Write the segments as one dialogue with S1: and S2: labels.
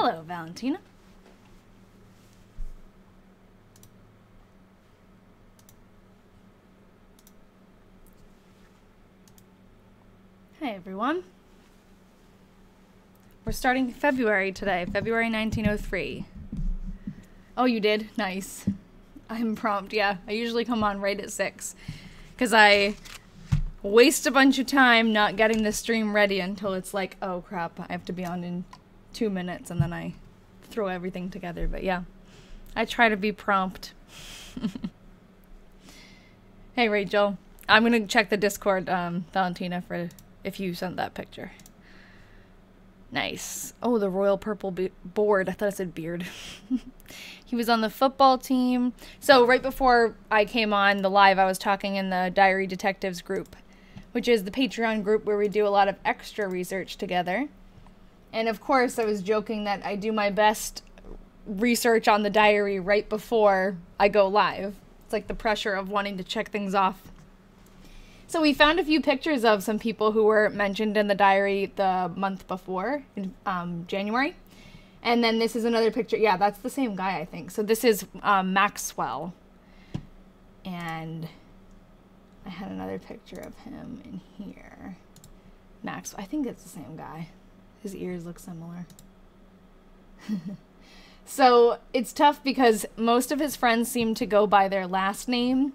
S1: Hello, Valentina. Hi, everyone. We're starting February today, February 1903. Oh, you did? Nice. I'm prompt, yeah. I usually come on right at 6. Because I waste a bunch of time not getting the stream ready until it's like, oh crap, I have to be on in 2 minutes, and then I throw everything together. But yeah, I try to be prompt. Hey, Rachel. I'm going to check the Discord, Valentina, for if you sent that picture. Nice. Oh, the royal purple board. I thought it said beard. He was on the football team. So right before I came on the live, I was talking in the Diary Detectives group, which is the Patreon group where we do a lot of extra research together. And of course, I was joking that I do my best research on the diary right before I go live. It's like the pressure of wanting to check things off. So we found a few pictures of some people who were mentioned in the diary the month before, in January. And then this is another picture. Yeah, that's the same guy, I think. So this is Maxwell. And I had another picture of him in here. Maxwell. I think it's the same guy. His ears look similar. So it's tough because most of his friends seem to go by their last name.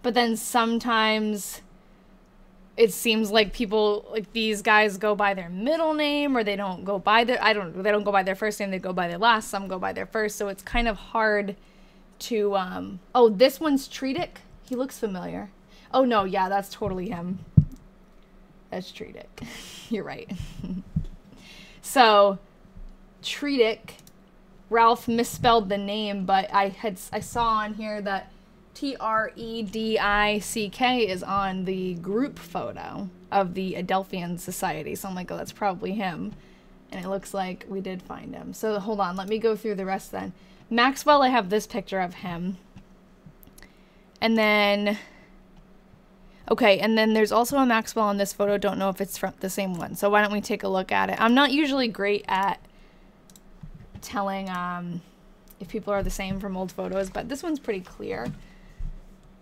S1: But then sometimes it seems like people, like these guys go by their middle name, or they don't go by their, they don't go by their first name, they go by their last, some go by their first, so it's kind of hard to, oh, this one's Tridic? He looks familiar. Oh no, yeah, that's totally him. That's Tridic. You're right. So, Tridic, Ralph misspelled the name, but I saw on here that Tredick is on the group photo of the Adelphian Society. So I'm like, oh, that's probably him. And it looks like we did find him. So hold on, let me go through the rest then. Maxwell, I have this picture of him. And then, okay, and then there's also a Maxwell on this photo. Don't know if it's from the same one. So why don't we take a look at it? I'm not usually great at telling if people are the same from old photos, but this one's pretty clear.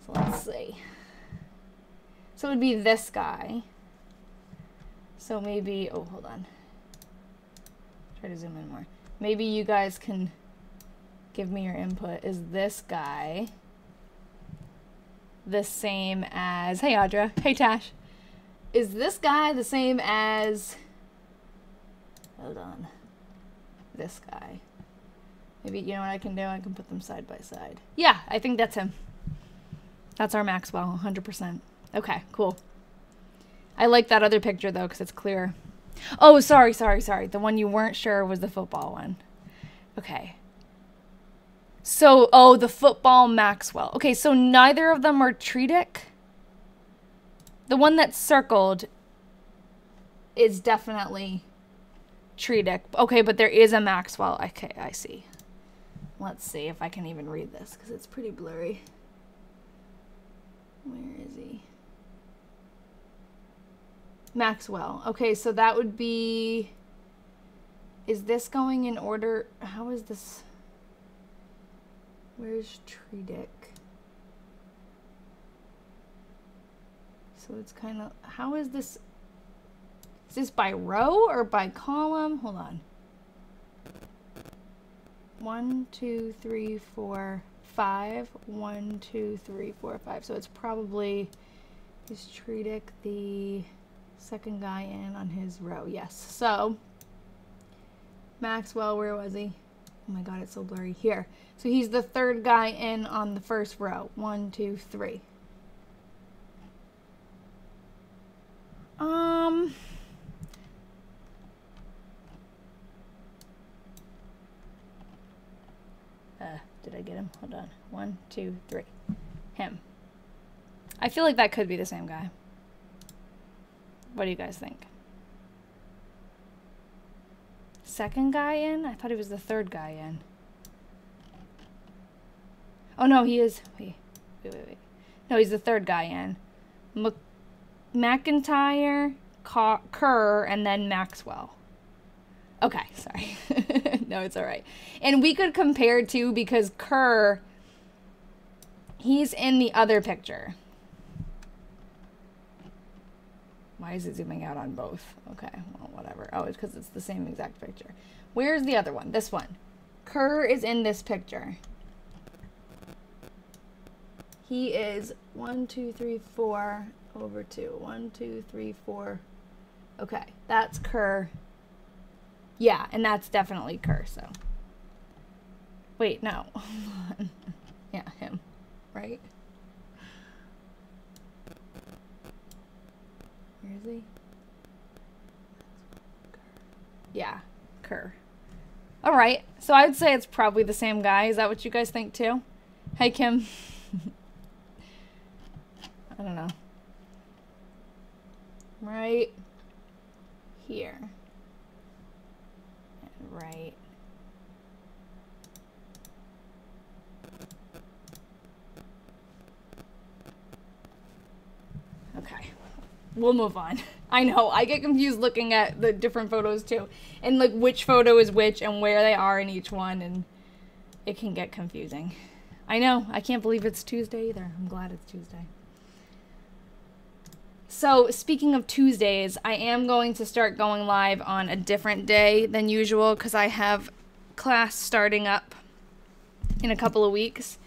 S1: So let's see. So it would be this guy. So maybe, oh, hold on. Try to zoom in more. Maybe you guys can give me your input. Is this guy the same as, hey Audra, hey Tash. Is this guy the same as, hold on, this guy? Maybe, you know what I can do? I can put them side by side. Yeah, I think that's him. That's our Maxwell, 100%. Okay, cool. I like that other picture, though, because it's clear. Oh, sorry. The one you weren't sure was the football one. Okay. So, oh, the football Maxwell. Okay, so neither of them are Tridic. The one that's circled is definitely Tridic. Okay, but there is a Maxwell. Okay, I see. Let's see if I can even read this, because it's pretty blurry. Where is he? Maxwell. Okay, so that would be... Is this going in order? How is this? Where's Tridic? So it's kind of... How is this? Is this by row or by column? Hold on. 1, 2, 3, 4, 5. 1, 2, 3, 4, 5. So it's probably, is Tridic the second guy in on his row? Yes. So Maxwell, where was he? Oh my god, it's so blurry. Here. So he's the third guy in on the first row. 1, 2, 3. Did I get him? Hold on. 1, 2, 3. Him. I feel like that could be the same guy. What do you guys think? Second guy in? I thought he was the third guy in. Oh no, he is. Wait. No, he's the third guy in. McIntyre, Kerr, and then Maxwell. Okay, sorry. No, it's all right. And we could compare too, because Kerr, he's in the other picture. Why is it zooming out on both? Okay, well, whatever. Oh, it's because it's the same exact picture. Where's the other one? This one. Kerr is in this picture. He is 1, 2, 3, 4 over 2. 1, 2, 3, 4. Okay, that's Kerr. Yeah, and that's definitely Kerr, so. Wait, no. Yeah, him, right? Where is he? Yeah, Kerr. All right, so I would say it's probably the same guy. Is that what you guys think too? Hey, Kim. I don't know. Right here. And right. Okay. We'll move on. I know, I get confused looking at the different photos too. And like which photo is which and where they are in each one, and it can get confusing. I know, I can't believe it's Tuesday either. I'm glad it's Tuesday. So speaking of Tuesdays, I am going to start going live on a different day than usual because I have class starting up in a couple of weeks.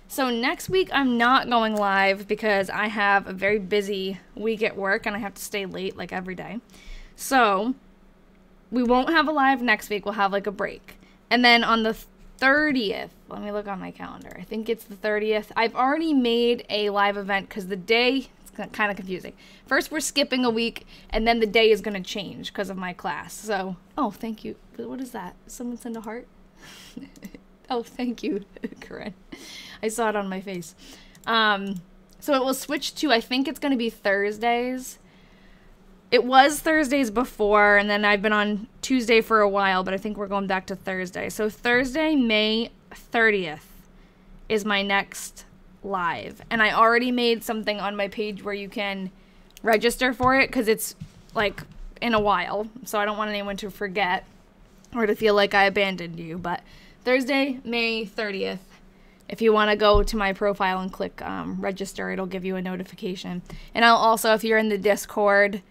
S1: So next week I'm not going live because I have a very busy week at work and I have to stay late like every day. So we won't have a live next week. We'll have like a break. And then on the 30th, let me look on my calendar. I think it's the 30th. I've already made a live event because the day, it's kind of confusing. First we're skipping a week and then the day is going to change because of my class. So, oh, thank you. What is that? Someone send a heart? Oh, thank you, Corinne. I saw it on my face. So it will switch to, I think it's going to be Thursdays. It was Thursdays before, and then I've been on Tuesday for a while, but I think we're going back to Thursday. So Thursday, May 30th is my next live. And I already made something on my page where you can register for it because it's like in a while. So I don't want anyone to forget or to feel like I abandoned you. But Thursday, May 30th. If you want to go to my profile and click register, it'll give you a notification. And I'll also, if you're in the Discord,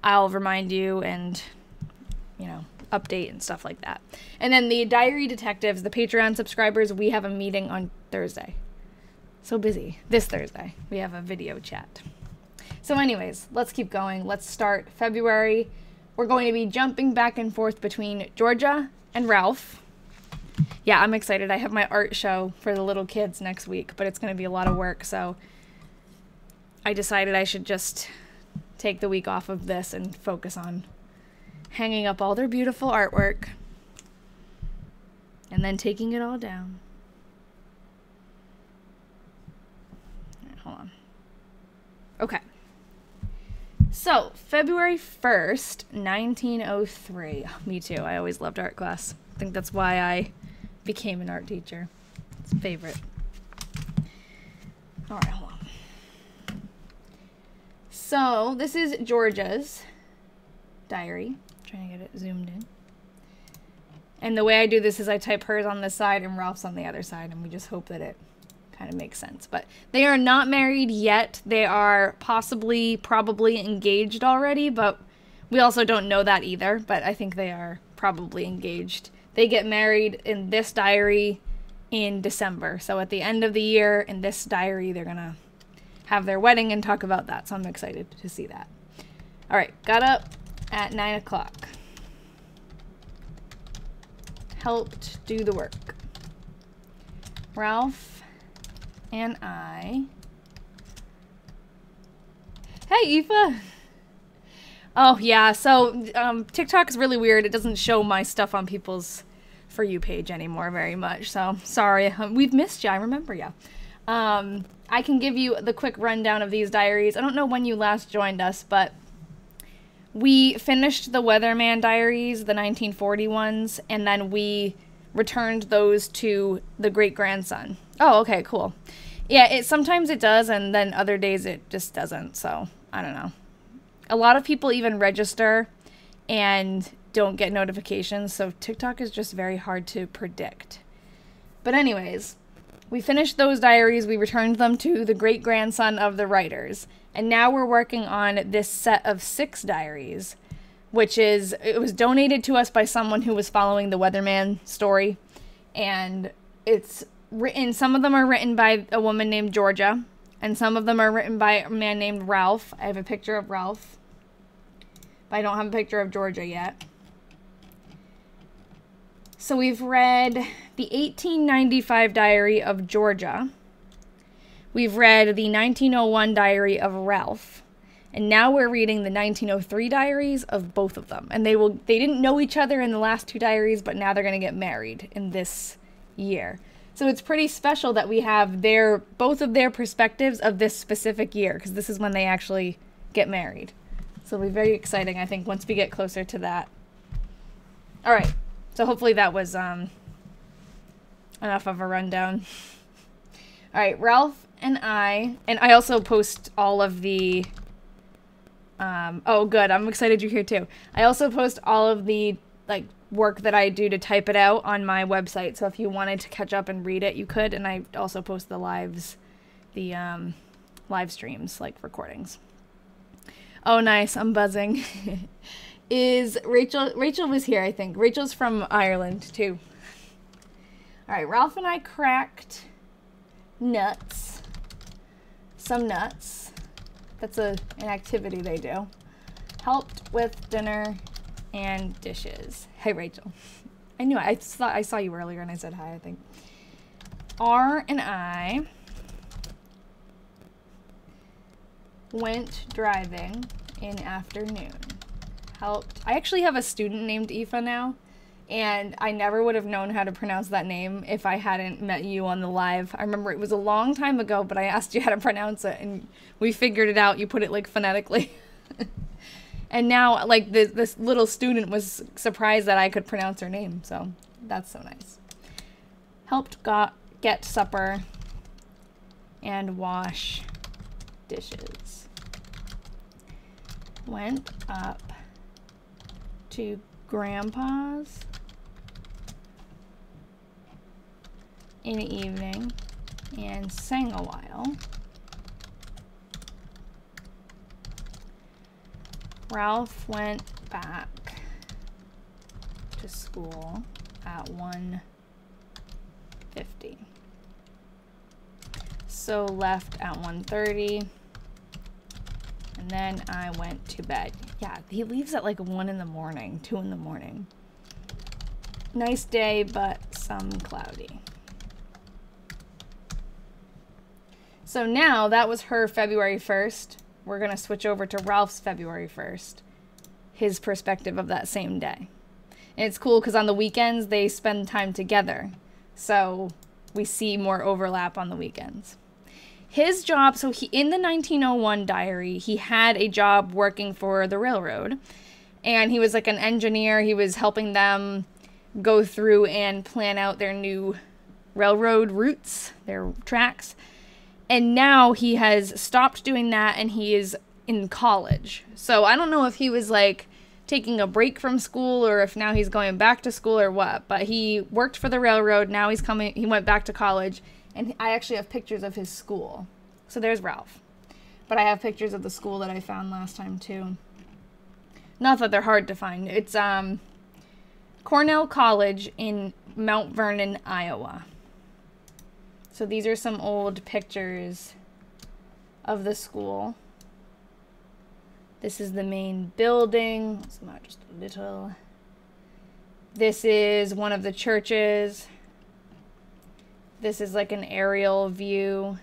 S1: I'll remind you and, you know, update and stuff like that. And then the Diary Detectives, the Patreon subscribers, we have a meeting on Thursday. So busy. This Thursday. We have a video chat. So anyways, let's keep going. Let's start February. We're going to be jumping back and forth between Georgia and Ralph. Yeah, I'm excited. I have my art show for the little kids next week, but it's going to be a lot of work, so I decided I should just take the week off of this and focus on hanging up all their beautiful artwork and then taking it all down. All right, hold on. Okay. So, February 1st, 1903. Oh, me too. I always loved art class. I think that's why I became an art teacher. It's a favorite. All right, hold on. So this is Georgia's diary. I'm trying to get it zoomed in. And the way I do this is I type hers on this side and Ralph's on the other side, and we just hope that it kind of makes sense. But they are not married yet. They are possibly, probably engaged already, but we also don't know that either. But I think they are probably engaged. They get married in this diary in December. So at the end of the year, in this diary, they're going to have their wedding and talk about that. So I'm excited to see that. All right, got up at 9 o'clock. Helped do the work. Ralph and I. Hey, Aoife. Oh, yeah, so TikTok is really weird. It doesn't show my stuff on people's For You page anymore very much, so sorry. We've missed you. I remember you. I can give you the quick rundown of these diaries. I don't know when you last joined us, but we finished the Weatherman diaries, the 1940 ones, and then we returned those to the great-grandson. Oh, okay, cool. Yeah, sometimes it does, and then other days it just doesn't, so I don't know. A lot of people even register and don't get notifications, so TikTok is just very hard to predict. But anyways, we finished those diaries. We returned them to the great-grandson of the writers. And now we're working on this set of 6 diaries, which it was donated to us by someone who was following the Weatherman story. And it's written, some of them are written by a woman named Georgia, and some of them are written by a man named Ralph. I have a picture of Ralph, but I don't have a picture of Georgia yet. So we've read the 1895 diary of Georgia. We've read the 1901 diary of Ralph. And now we're reading the 1903 diaries of both of them. And they didn't know each other in the last 2 diaries, but now they're going to get married in this year. So it's pretty special that we have both of their perspectives of this specific year, because this is when they actually get married. So it'll be very exciting, I think, once we get closer to that. All right. So hopefully that was enough of a rundown. All right, Ralph and I also post all of the, oh good, I'm excited you're here too. I also post all of the work that I do to type it out on my website. So if you wanted to catch up and read it, you could. And I also post the live streams, like recordings. Oh, nice. I'm buzzing. Is Rachel was here, I think. Rachel's from Ireland, too. All right, Ralph and I cracked nuts. Some nuts. That's an activity they do. Helped with dinner and dishes. Hey, Rachel. I knew I saw you earlier and I said hi, I think. R and I went driving in afternoon. Helped. I actually have a student named Aoife now, and I never would have known how to pronounce that name if I hadn't met you on the live. I remember it was a long time ago, but I asked you how to pronounce it, and we figured it out. You put it phonetically. And now, this little student was surprised that I could pronounce her name, so that's so nice. Helped get supper and wash dishes. Went up to Grandpa's in the evening and sang a while. Ralph went back to school at 1:50. So left at 1:30. And then I went to bed. Yeah, he leaves at 1 in the morning, 2 in the morning. Nice day, but some cloudy. So now that was her February 1st. We're going to switch over to Ralph's February 1st. His perspective of that same day. And it's cool because on the weekends they spend time together. So we see more overlap on the weekends. His job, so in the 1901 diary, he had a job working for the railroad. And he was an engineer. He was helping them go through and plan out their new railroad routes, their tracks. And now he has stopped doing that and he is in college. So I don't know if he was taking a break from school or if now he's going back to school or what. But he worked for the railroad. Now he went back to college. And I actually have pictures of his school. So there's Ralph. But I have pictures of the school that I found last time too. Not that they're hard to find. It's Cornell College in Mount Vernon, Iowa. So these are some old pictures of the school. This is the main building. Let's zoom out just a little. This is one of the churches. This is an aerial view.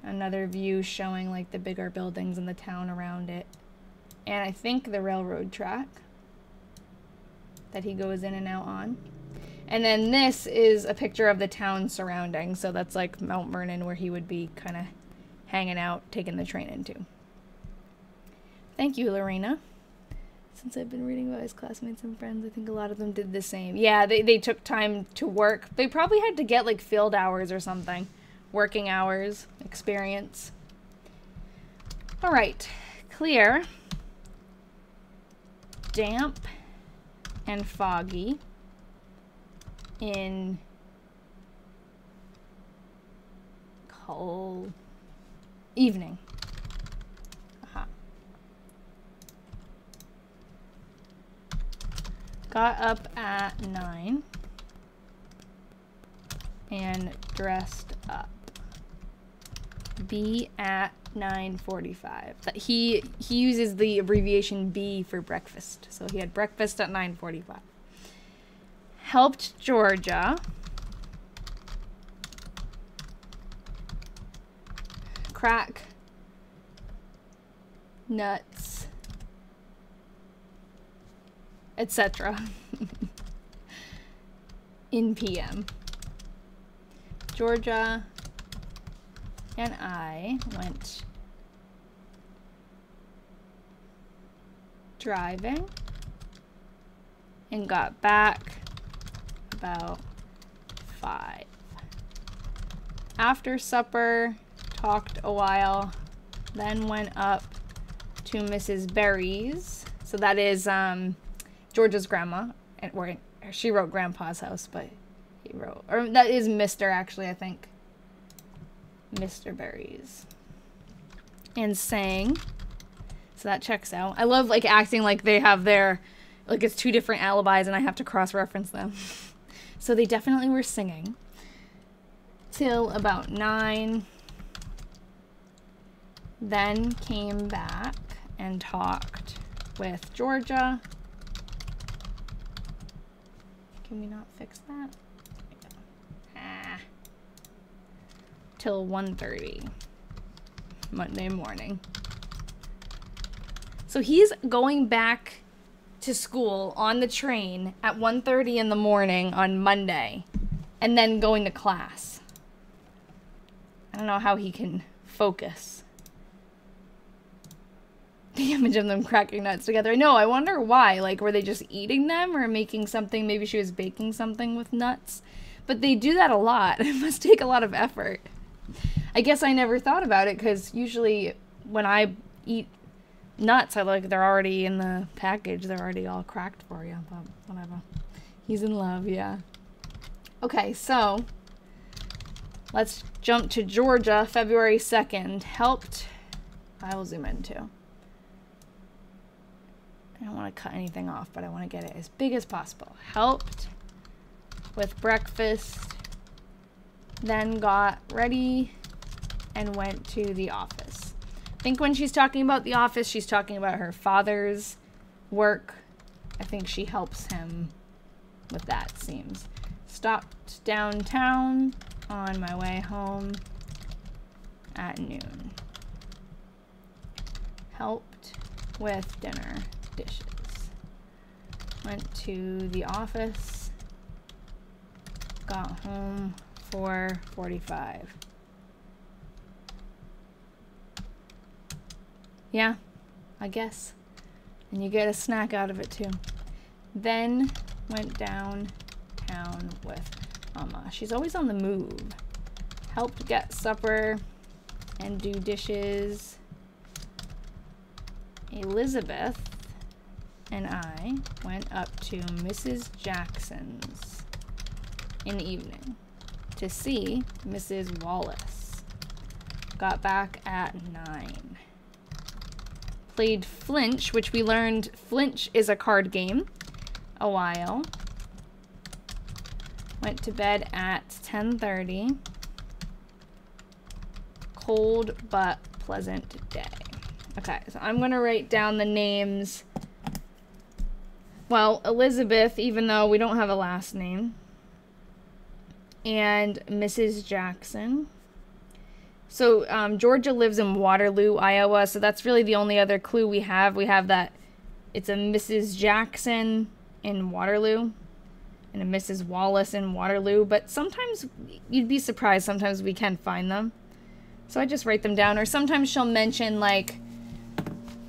S1: Another view showing the bigger buildings in the town around it. And I think the railroad track that he goes in and out on. And then this is a picture of the town surrounding. So that's Mount Vernon where he would be kind of hanging out, taking the train into. Thank you, Lorena. Since I've been reading about his classmates and friends, I think a lot of them did the same. Yeah, they took time to work. They probably had to get field hours or something. Working hours, experience. All right, clear. damp and foggy in cold evening. Got up at 9 and dressed up. B at 9:45. He uses the abbreviation B for breakfast. So he had breakfast at 9:45. Helped Georgia crack nuts, etc. in PM. Georgia and I went driving and got back about 5. After supper, talked a while, then went up to Mrs. Berry's. So that is Georgia's grandma, and where she wrote Grandpa's house, but he wrote, or that is Mr. actually, I think. Mr. Berry's. And sang. So that checks out. I love like acting like they have their, like it's 2 different alibis and I have to cross-reference them. So they definitely were singing. Till about 9. Then came back and talked with Georgia. Can we not fix that? Till 1:30 Monday morning. So he's going back to school on the train at 1:30 in the morning on Monday and then going to class. I don't know how he can focus. The image of them cracking nuts together. I know, I wonder why. Like, were they just eating them or making something? Maybe she was baking something with nuts. But they do that a lot. It must take a lot of effort. I guess I never thought about it because usually when I eat nuts, they're already in the package. They're already all cracked for you, but whatever. He's in love, yeah. Okay, so let's jump to Georgia, February 2nd. Helped. I will zoom in too. I don't want to cut anything off, but I want to get it as big as possible. Helped with breakfast, then got ready and went to the office. I think when she's talking about the office, she's talking about her father's work. I think she helps him with that, seems. Stopped downtown on my way home at noon. Helped with dinner dishes. Went to the office. Got home 4:45. Yeah, I guess. And you get a snack out of it too. Then went downtown with Mama. She's always on the move. Helped get supper and do dishes. Elizabeth and I went up to Mrs. Jackson's in the evening to see Mrs. Wallace. Got back at 9. Played Flinch, which we learned Flinch is a card game, a while. Went to bed at 10:30. Cold but pleasant day. Okay, so I'm going to write down the names. Well, Elizabeth, even though we don't have a last name. And Mrs. Jackson. So Georgia lives in Waterloo, Iowa, so that's really the only other clue we have. We have that it's a Mrs. Jackson in Waterloo and a Mrs. Wallace in Waterloo, but sometimes you'd be surprised, sometimes we can find them. So I just write them down, or sometimes she'll mention like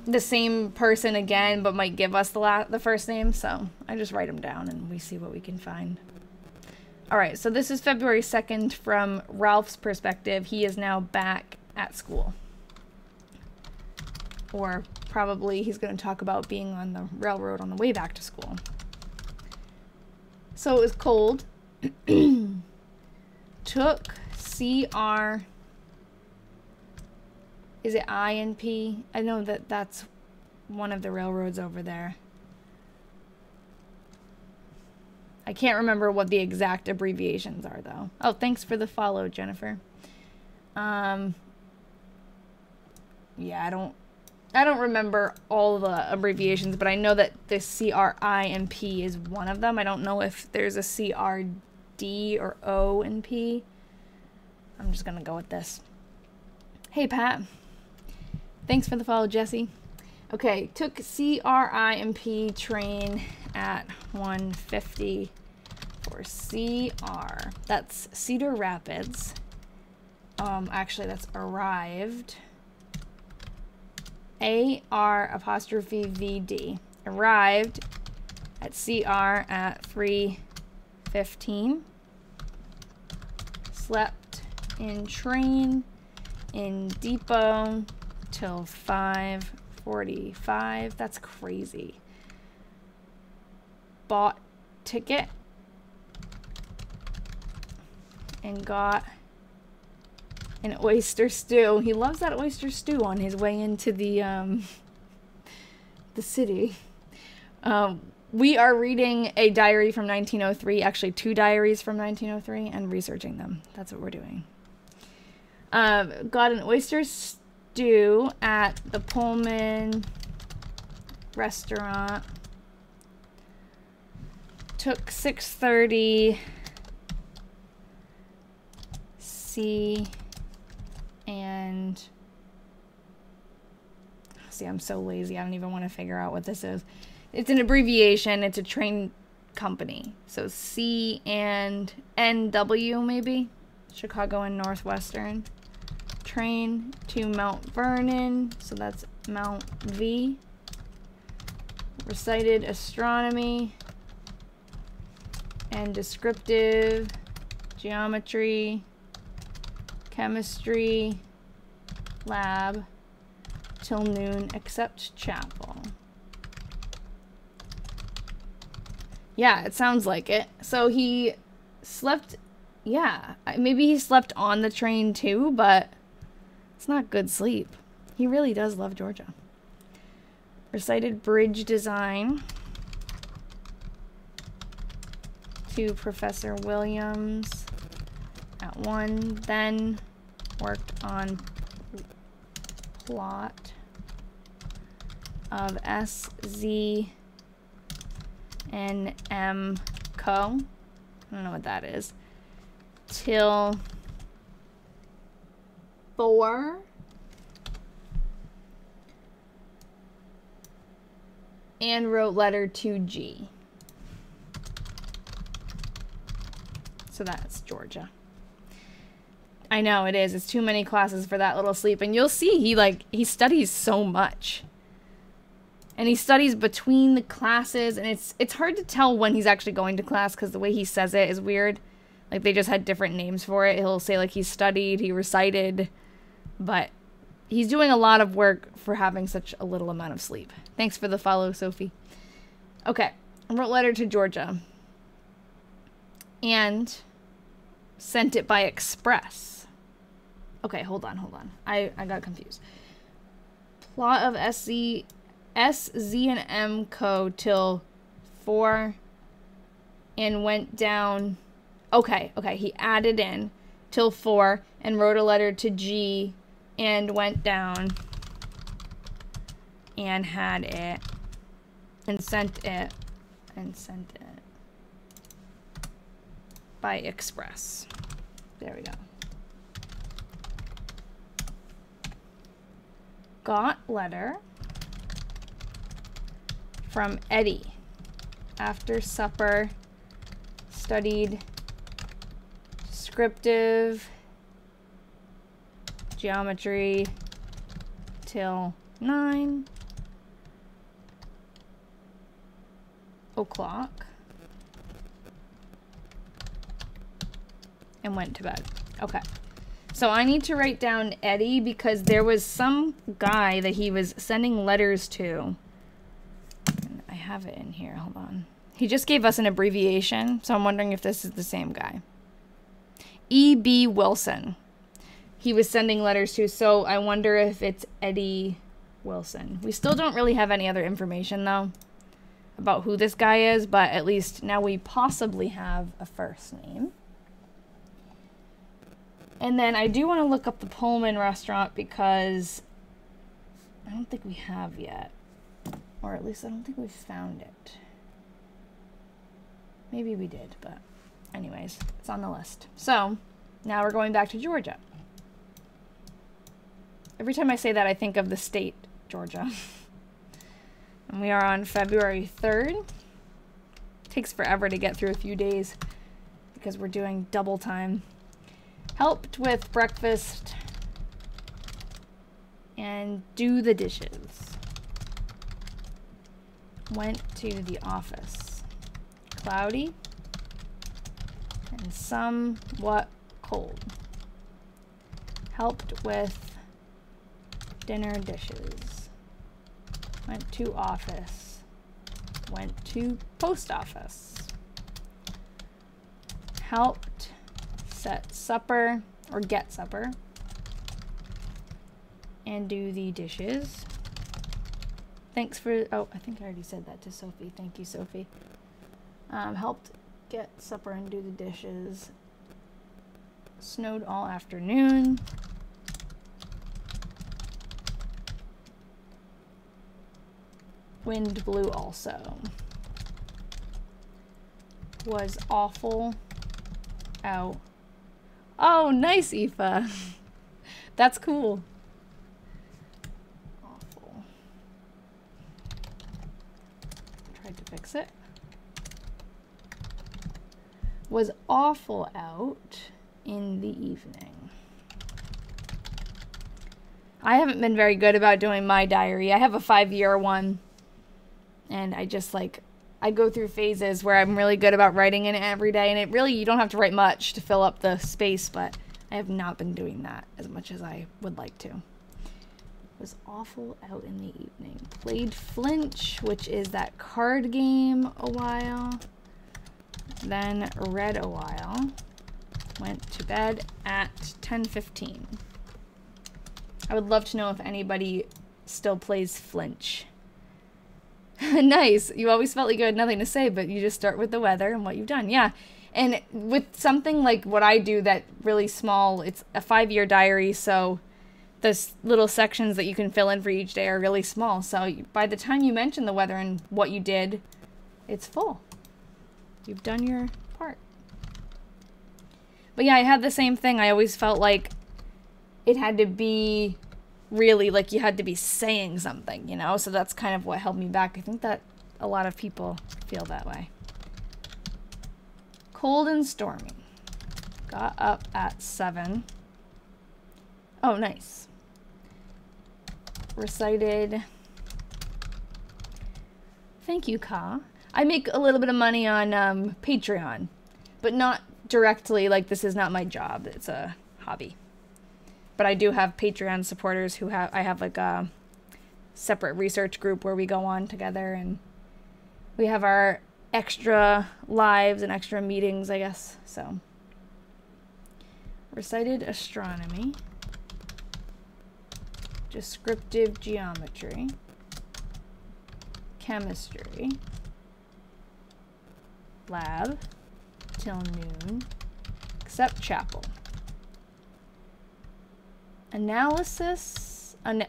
S1: the same person again, but might give us the first name, so I just write them down and we see what we can find. All right, so this is February 2nd from Ralph's perspective. He is now back at school. Or probably he's going to talk about being on the railroad on the way back to school. So it was cold. Took CR. Is it I and P? I know that that's one of the railroads over there. I can't remember what the exact abbreviations are, though. Oh, thanks for the follow, Jennifer. Yeah, I don't remember all the abbreviations, but I know that the CRI and P is one of them. I don't know if there's a CRD or O and P. I'm just gonna go with this. Hey, Pat. Thanks for the follow, Jesse. Okay, took CRI and P train at 1:50 for CR. That's Cedar Rapids. Actually, that's arrived. AR''VD. Arrived at CR at 3:15. Slept in train in depot till 5:45. That's crazy. Bought ticket and got an oyster stew. He loves that oyster stew on his way into the city. We are reading a diary from 1903, actually 2 diaries from 1903, and researching them. That's what we're doing. Got an oyster stew at the Pullman restaurant. Took 6:30 C and see, I'm so lazy. I don't even want to figure out what this is. It's an abbreviation. It's a train company. So C and NW maybe. Chicago and Northwestern. Train to Mount Vernon. So that's Mount V. Recited astronomy and descriptive geometry, chemistry lab till noon except chapel. Yeah, it sounds like it. So he slept, yeah, maybe he slept on the train too, but it's not good sleep. He really does love Georgia. Recited bridge design to Professor Williams at 1, then worked on plot of SZ and M Co. I don't know what that is. Till 4. And wrote letter to G. So that's Georgia. I know it is. It's too many classes for that little sleep. And you'll see he studies so much. And he studies between the classes, and it's hard to tell when he's actually going to class because the way he says it is weird. Like they just had different names for it. He'll say like he studied, he recited, but he's doing a lot of work for having such a little amount of sleep. Thanks for the follow, Sophie. Okay, I wrote letter to Georgia and sent it by express. Okay, hold on. I got confused. Plot of SZ and M Co till 4 and went down. Okay, he added in till 4 and wrote a letter to G and went down and had it and sent it by express. There we go. Got letter from Eddie. After supper, studied descriptive geometry till 9 o'clock and went to bed. Okay. So I need to write down Eddie because there was some guy that he was sending letters to. And I have it in here. Hold on. He just gave us an abbreviation, so I'm wondering if this is the same guy. E.B. Wilson. He was sending letters to, so I wonder if it's Eddie Wilson. We still don't really have any other information, though, about who this guy is, but at least now we possibly have a first name. And then I do want to look up the Pullman restaurant because I don't think we have yet. Or at least I don't think we've found it. Maybe we did, but anyways, it's on the list. So now we're going back to Georgia. Every time I say that, I think of the state, Georgia. And we are on February 3rd. Takes forever to get through a few days because we're doing double time. Helped with breakfast and do the dishes. Went to the office. Cloudy and somewhat cold. Helped with dinner dishes. Went to office. Went to post office. Helped set supper or get supper. And do the dishes. Thanks for, oh, I think I already said that to Sophie. Thank you, Sophie. Helped get supper and do the dishes. Snowed all afternoon. Wind blew also. Was awful out. Oh, nice, Aoife. That's cool. Awful. Tried to fix it. Was awful out in the evening. I haven't been very good about doing my diary. I have a 5-year one. And I just like, I go through phases where I'm really good about writing in it every day. And it really, you don't have to write much to fill up the space, but I have not been doing that as much as I would like to. Was awful out in the evening. Played Flinch, which is that card game a while. Then read a while. Went to bed at 10:15. I would love to know if anybody still plays Flinch. Nice. You always felt like you had nothing to say, but you just start with the weather and what you've done. Yeah. And with something like what I do that really small, it's a 5-year diary, so those little sections that you can fill in for each day are really small. So by the time you mention the weather and what you did, it's full. You've done your part. But yeah, I had the same thing. I always felt like it had to be really, like you had to be saying something, you know? So that's kind of what held me back. I think that a lot of people feel that way. Cold and stormy. Got up at 7. Oh, nice. Recited. Thank you, Ka. I make a little bit of money on Patreon, but not directly, like this is not my job. It's a hobby. But I do have Patreon supporters who have, I have like a separate research group where we go on together and we have our extra lives and extra meetings, I guess. So, recited astronomy, descriptive geometry, chemistry, lab, till noon, except chapel. Analysis, and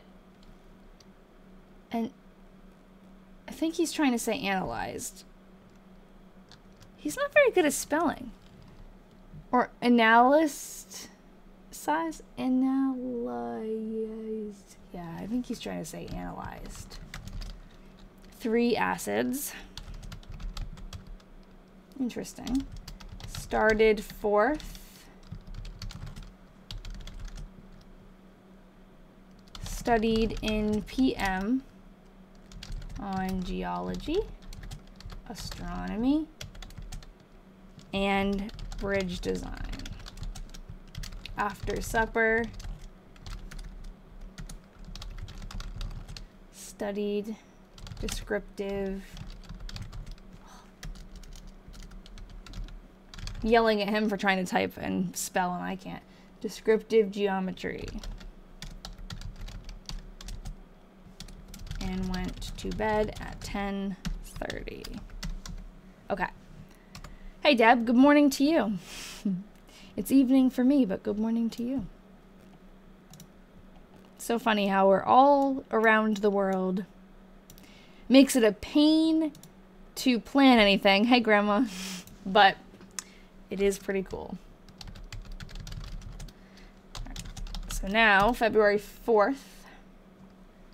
S1: I think he's trying to say analyzed. He's not very good at spelling. Or analyst size, analyzed. Yeah, I think he's trying to say analyzed. 3 acids. Interesting. Started 4th. Studied in PM on geology, astronomy, and bridge design. after supper. Studied, descriptive. Yelling at him for trying to type and spell and I can't. Descriptive geometry. And went to bed at 10:30. Okay. Hey Deb, good morning to you. It's evening for me, but good morning to you. So funny how we're all around the world. Makes it a pain to plan anything. Hey Grandma. But it is pretty cool. So now, February 4th,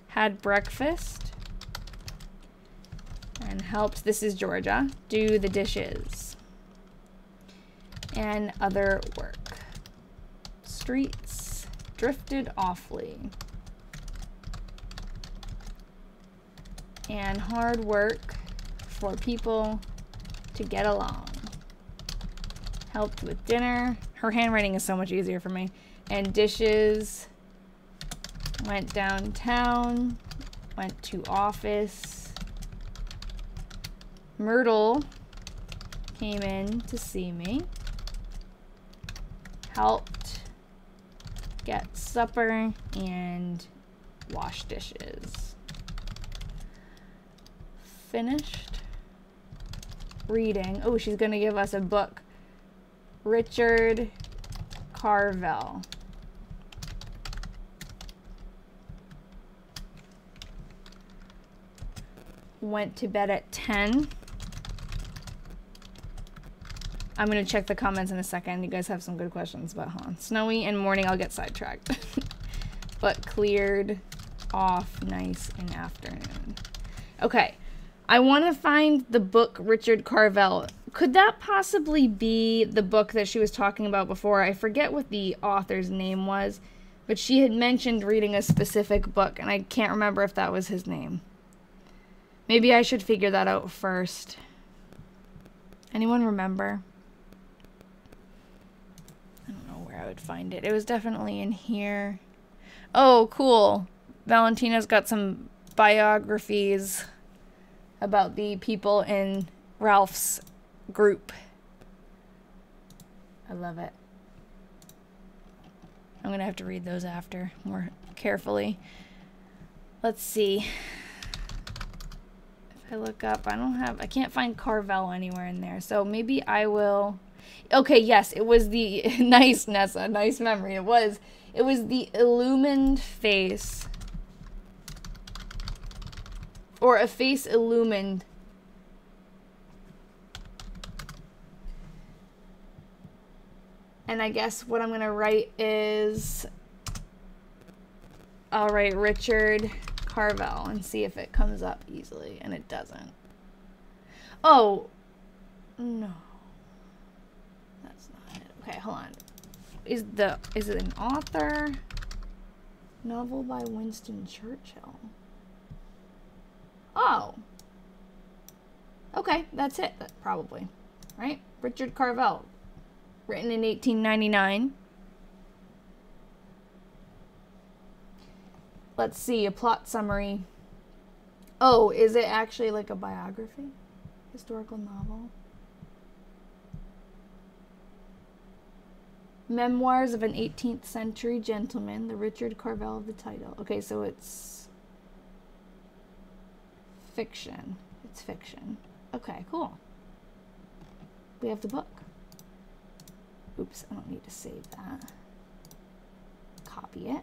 S1: had breakfast and helped, this is Georgia, do the dishes and other work. Streets drifted awfully. And hard work for people to get along. Helped with dinner. Her handwriting is so much easier for me. And dishes. Went downtown. Went to office. Myrtle came in to see me. Helped get supper and wash dishes. Finished reading. Oh, she's gonna give us a book. Richard Carvel. Went to bed at 10. I'm going to check the comments in a second. You guys have some good questions, but hold on. Snowy and morning, I'll get sidetracked. But cleared off nice in afternoon. Okay. I want to find the book Richard Carvel. Could that possibly be the book that she was talking about before? I forget what the author's name was, but she had mentioned reading a specific book, and I can't remember if that was his name. Maybe I should figure that out first. Anyone remember? I don't know where I would find it. It was definitely in here. Oh, cool. Valentina's got some biographies about the people in Ralph's group. I love it. I'm gonna have to read those after more carefully. Let's see. If I look up, I can't find Carvel anywhere in there. So maybe I will. Okay, yes, it was the nice Nessa, nice memory. It was the illumined face. Or a face illumined. And I guess what I'm going to write is, I'll write Richard Carvel and see if it comes up easily. And it doesn't. Oh, no. That's not it. Okay, hold on. Is it an author? Novel by Winston Churchill. Oh. Okay, that's it, probably. Right? Richard Carvel. Written in 1899. Let's see, a plot summary. Oh, is it actually like a biography? Historical novel? Memoirs of an 18th century gentleman, the Richard Carvel of the title. Okay, so it's fiction. It's fiction. Okay, cool. We have the book. Oops, I don't need to save that. Copy it.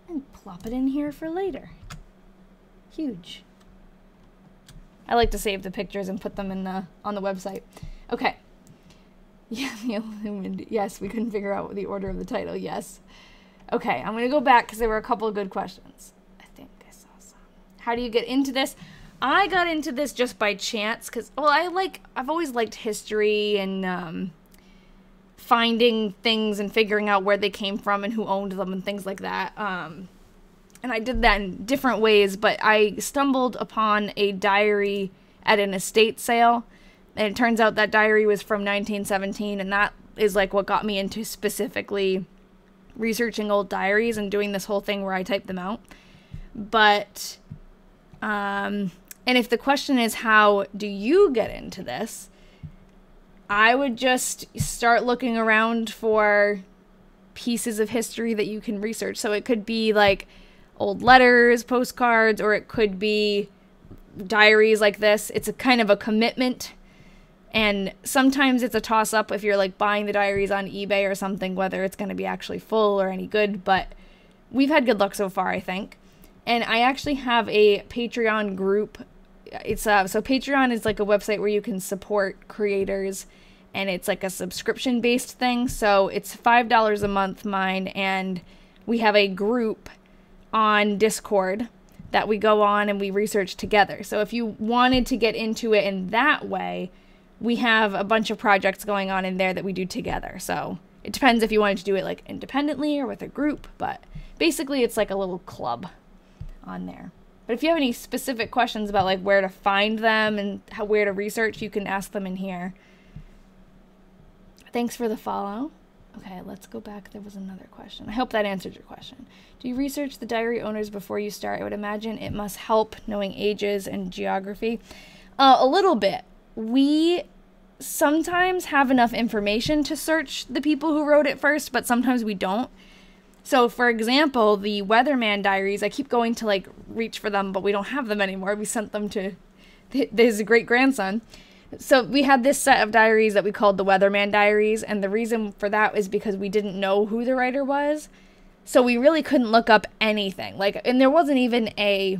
S1: And plop it in here for later. Huge. I like to save the pictures and put them in on the website. Okay. Yeah, the illumined. Yes, we couldn't figure out the order of the title. Yes. Okay, I'm going to go back because there were a couple of good questions. I think I saw some. How do you get into this? I got into this just by chance because, well, I've always liked history and finding things and figuring out where they came from and who owned them and things like that. And I did that in different ways, but I stumbled upon a diary at an estate sale And it turns out that diary was from 1917, and that is like what got me into specifically researching old diaries and doing this whole thing where I type them out. But, and if the question is, how do you get into this? I would just start looking around for pieces of history that you can research. So it could be like old letters, postcards, or it could be diaries like this. It's a kind of a commitment. And sometimes it's a toss-up if you're like buying the diaries on eBay or something, whether it's going to be actually full or any good. But we've had good luck so far, I think. And I actually have a Patreon group. It's so Patreon is like a website where you can support creators, and it's like a subscription-based thing. So it's $5 a month, mine, and we have a group on Discord that we go on and we research together. So if you wanted to get into it in that way, we have a bunch of projects going on in there that we do together. So it depends if you wanted to do it like independently or with a group, but basically it's like a little club on there. But if you have any specific questions about like where to find them and where to research, you can ask them in here. Thanks for the follow. Okay, let's go back. There was another question. I hope that answered your question. Do you research the diary owners before you start? I would imagine it must help knowing ages and geography. A little bit. We sometimes have enough information to search the people who wrote it first, but sometimes we don't. So, for example, the Weatherman diaries, I keep going to like reach for them, but we don't have them anymore. We sent them to his great-grandson. So we had this set of diaries that we called the Weatherman diaries, and the reason for that is because we didn't know who the writer was. So we really couldn't look up anything. Like, and there wasn't even a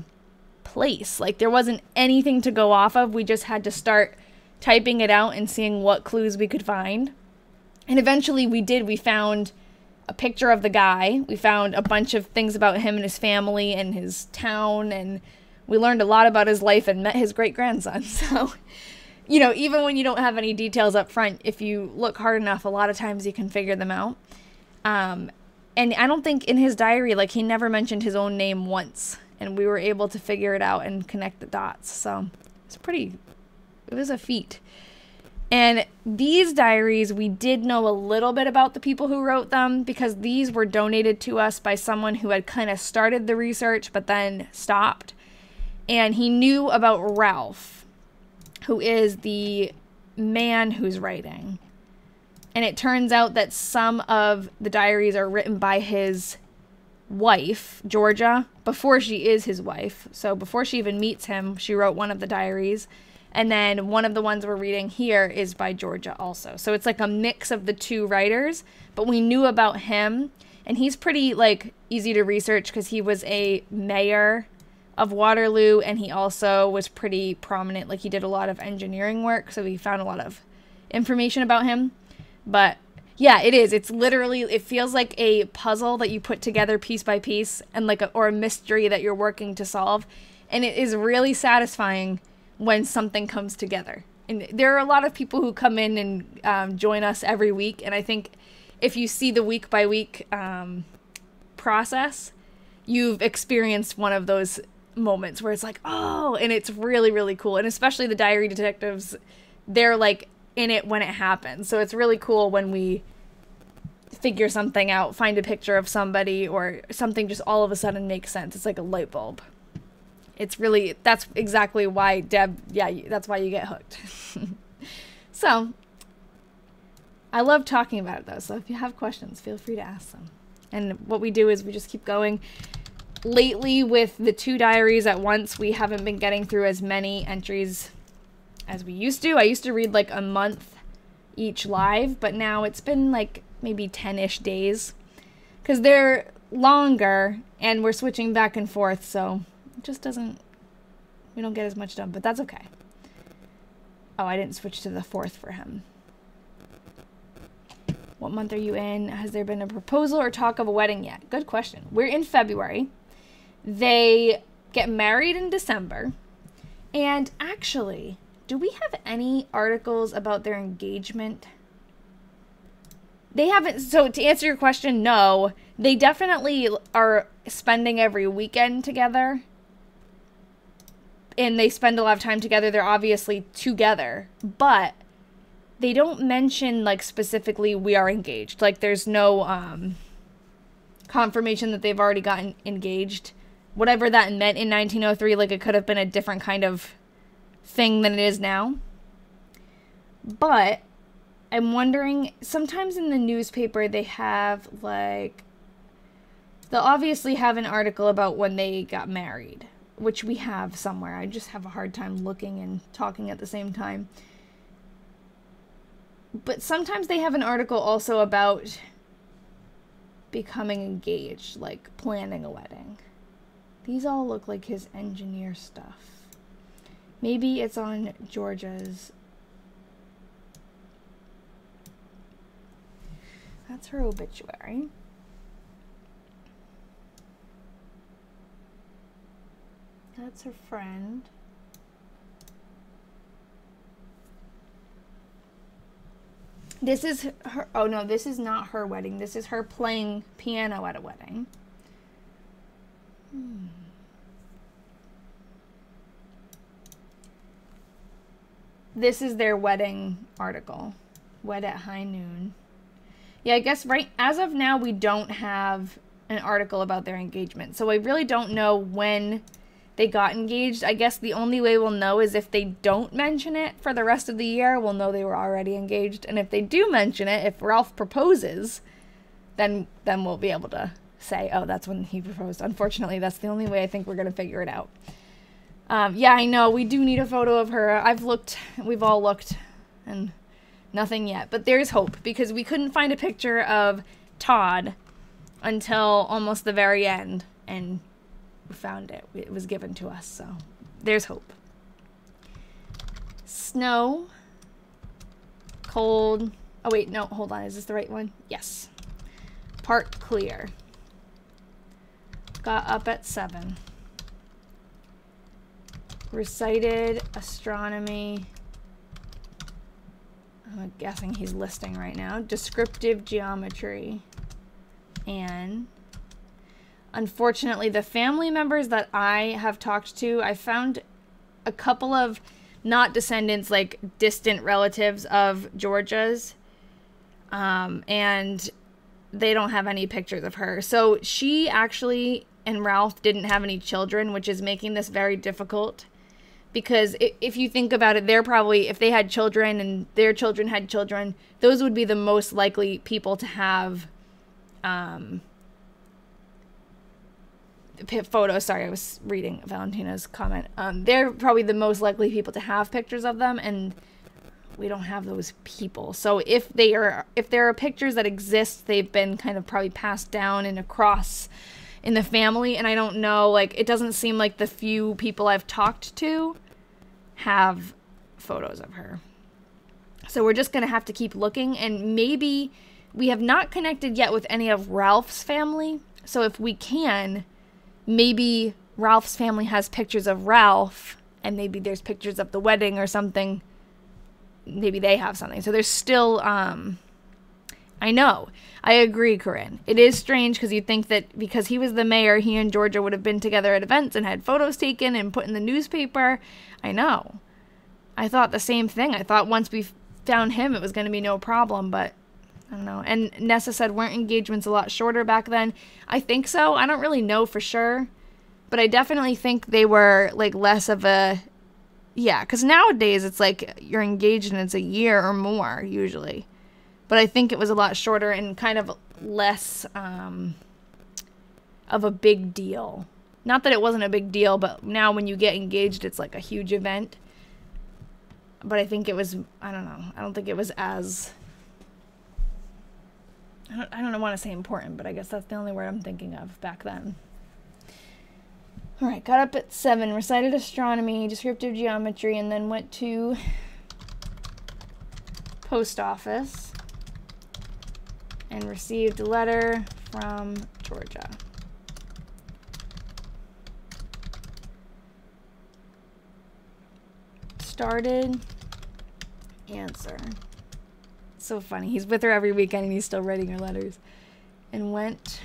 S1: place. Like, there wasn't anything to go off of. We just had to start typing it out and seeing what clues we could find. And eventually we did. We found a picture of the guy. We found a bunch of things about him and his family and his town, and we learned a lot about his life and met his great-grandson. So, you know, even when you don't have any details up front, if you look hard enough, a lot of times you can figure them out. And I don't think in his diary, like, he never mentioned his own name once, and we were able to figure it out and connect the dots. So it was a feat. And these diaries, we did know a little bit about the people who wrote them, because these were donated to us by someone who had kind of started the research but then stopped. And he knew about Ralph, who is the man who's writing. And it turns out that some of the diaries are written by his wife, Georgia, before she is his wife. So before she even meets him, she wrote one of the diaries. And then one of the ones we're reading here is by Georgia also. So it's like a mix of the two writers, but we knew about him. And he's pretty, like, easy to research because he was a mayor of Waterloo, and he also was pretty prominent. Like, he did a lot of engineering work, so we found a lot of information about him. But yeah, it is. It's literally, it feels like a puzzle that you put together piece by piece, and like or a mystery that you're working to solve. And it is really satisfying when something comes together. And there are a lot of people who come in and join us every week. And I think if you see the week by week process, you've experienced one of those moments where it's like, oh, and it's really, really cool. And especially the diary detectives, they're like in it when it happens. So it's really cool when we figure something out, find a picture of somebody, or something just all of a sudden makes sense. It's like a light bulb. It's really, that's exactly why, Deb, yeah, that's why you get hooked. So, I love talking about it though, so if you have questions, feel free to ask them. And what we do is we just keep going. Lately, with the 2 diaries at once, we haven't been getting through as many entries as we used to. I used to read like a month each live, but now it's been like maybe 10-ish days. Because they're longer, and we're switching back and forth, so it just doesn't, we don't get as much done, but that's okay. Oh, I didn't switch to the 4th for him. What month are you in? Has there been a proposal or talk of a wedding yet? Good question. We're in February. They get married in December. And actually, do we have any articles about their engagement? They haven't. So to answer your question, no. They definitely are spending every weekend together. and they spend a lot of time together. They're obviously together, but they don't mention, like, specifically we are engaged. Like, there's no confirmation that they've already gotten engaged. Whatever that meant in 1903, like, it could have been a different kind of thing than it is now. But I'm wondering, sometimes in the newspaper they have, like, they'll obviously have an article about when they got married, which we have somewhere. I just have a hard time looking and talking at the same time. But sometimes they have an article also about becoming engaged, like planning a wedding. These all look like his engineer stuff. Maybe it's on Georgia's. That's her obituary. That's her friend. This is her. Oh no, this is not her wedding. This is her playing piano at a wedding. This is their wedding article. Wed at high noon. Yeah, I guess right as of now we don't have an article about their engagement. So I really don't know when they got engaged. I guess the only way we'll know is if they don't mention it for the rest of the year, we'll know they were already engaged. And if they do mention it, if Ralph proposes, then we'll be able to say, oh, that's when he proposed. Unfortunately, that's the only way I think we're going to figure it out. Yeah, I know. We do need a photo of her. I've looked. We've all looked. And nothing yet. But there's hope, because we couldn't find a picture of Todd until almost the very end. And we found it. It was given to us. So there's hope. Snow. Cold. Oh, wait. No, hold on. Is this the right one? Yes. Part clear. Got up at 7. Recited astronomy. I'm guessing he's listing right now. Descriptive geometry. And unfortunately, the family members that I have talked to, I found a couple of not descendants, like distant relatives of Georgia's. And they don't have any pictures of her. So she actually and Ralph didn't have any children, which is making this very difficult. Because if you think about it, they're probably, if they had children and their children had children, those would be the most likely people to have photos. Sorry, I was reading Valentina's comment. They're probably the most likely people to have pictures of them, and we don't have those people. So if there are pictures that exist, they've been kind of probably passed down and across in the family, and I don't know, like, it doesn't seem like the few people I've talked to have photos of her. So we're just gonna have to keep looking, and maybe we have not connected yet with any of Ralph's family. So if we can, maybe Ralph's family has pictures of Ralph, and maybe there's pictures of the wedding or something. Maybe they have something. So there's still, I know. I agree, Corinne. It is strange because you'd think that because he was the mayor, he and Georgia would have been together at events and had photos taken and put in the newspaper. I know. I thought the same thing. I thought once we found him, it was going to be no problem, but I don't know. And Nessa said, weren't engagements a lot shorter back then? I think so. I don't really know for sure, but I definitely think they were like less of a, yeah, because nowadays it's like you're engaged and it's a year or more usually. But I think it was a lot shorter and kind of less of a big deal. Not that it wasn't a big deal, but now when you get engaged, it's like a huge event. But I think it was, I don't know. I don't think it was as, I don't want to say important, but I guess that's the only word I'm thinking of back then. All right, got up at 7, recited astronomy, descriptive geometry, and then went to post office and received a letter from Georgia. Started, answer. So funny. He's with her every weekend and he's still writing her letters. And went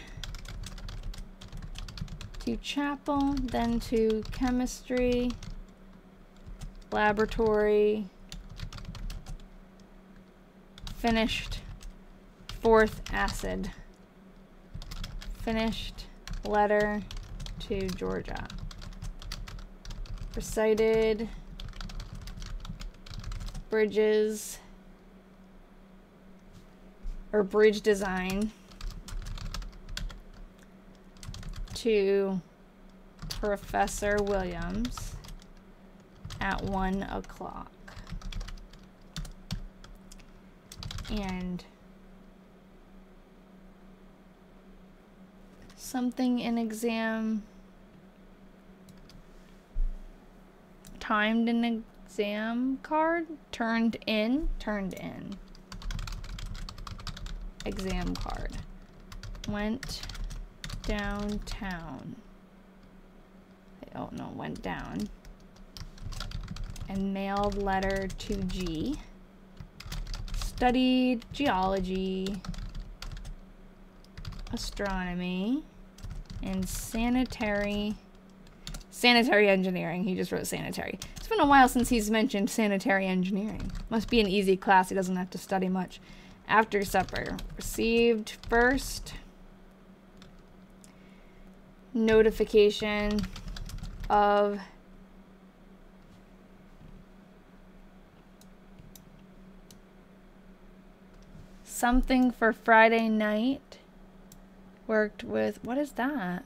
S1: to chapel, then to chemistry, laboratory, finished 4th acid, finished letter to Georgia, recited bridges or bridge design to Professor Williams at 1 o'clock. And something in exam, timed an exam card, turned in, exam card, went downtown, oh no, went down, and mailed letter to G, studied geology, astronomy, and sanitary engineering. He just wrote sanitary. It's been a while since he's mentioned sanitary engineering. Must be an easy class. He doesn't have to study much. After supper, received first notification of something for Friday night. Worked with, what is that?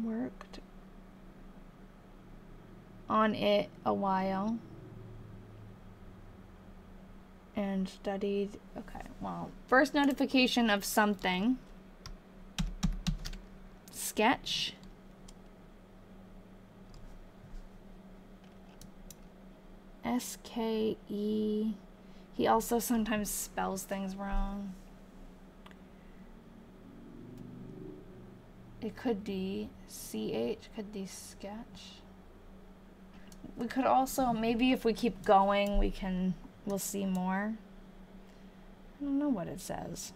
S1: Worked on it a while and studied. Okay, well, first notification of something. Sketch. S-K-E. He also sometimes spells things wrong. It could be C-H, could be sketch. We could also, maybe if we keep going, we'll see more. I don't know what it says.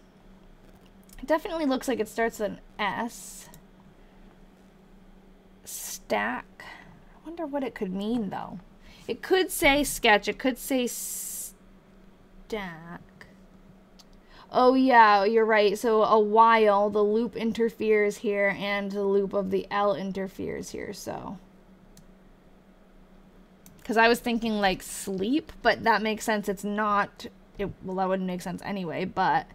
S1: It definitely looks like it starts with an S. Stack. I wonder what it could mean though. It could say sketch, it could say stack. Oh yeah, you're right. So a while, the loop interferes here and the loop of the L interferes here, so. Because I was thinking like sleep, but that makes sense. It's not, well, that wouldn't make sense anyway, but.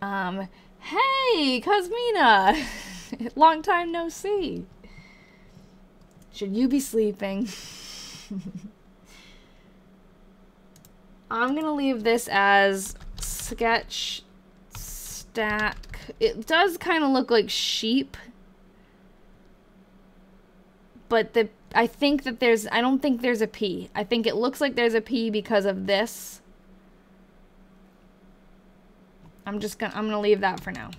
S1: Hey, Cosmina! Long time no see. Should you be sleeping? I'm gonna leave this as sketch stack. It does kind of look like sheep, but I think that I don't think there's a P. I think it looks like there's a P because of this. I'm gonna leave that for now.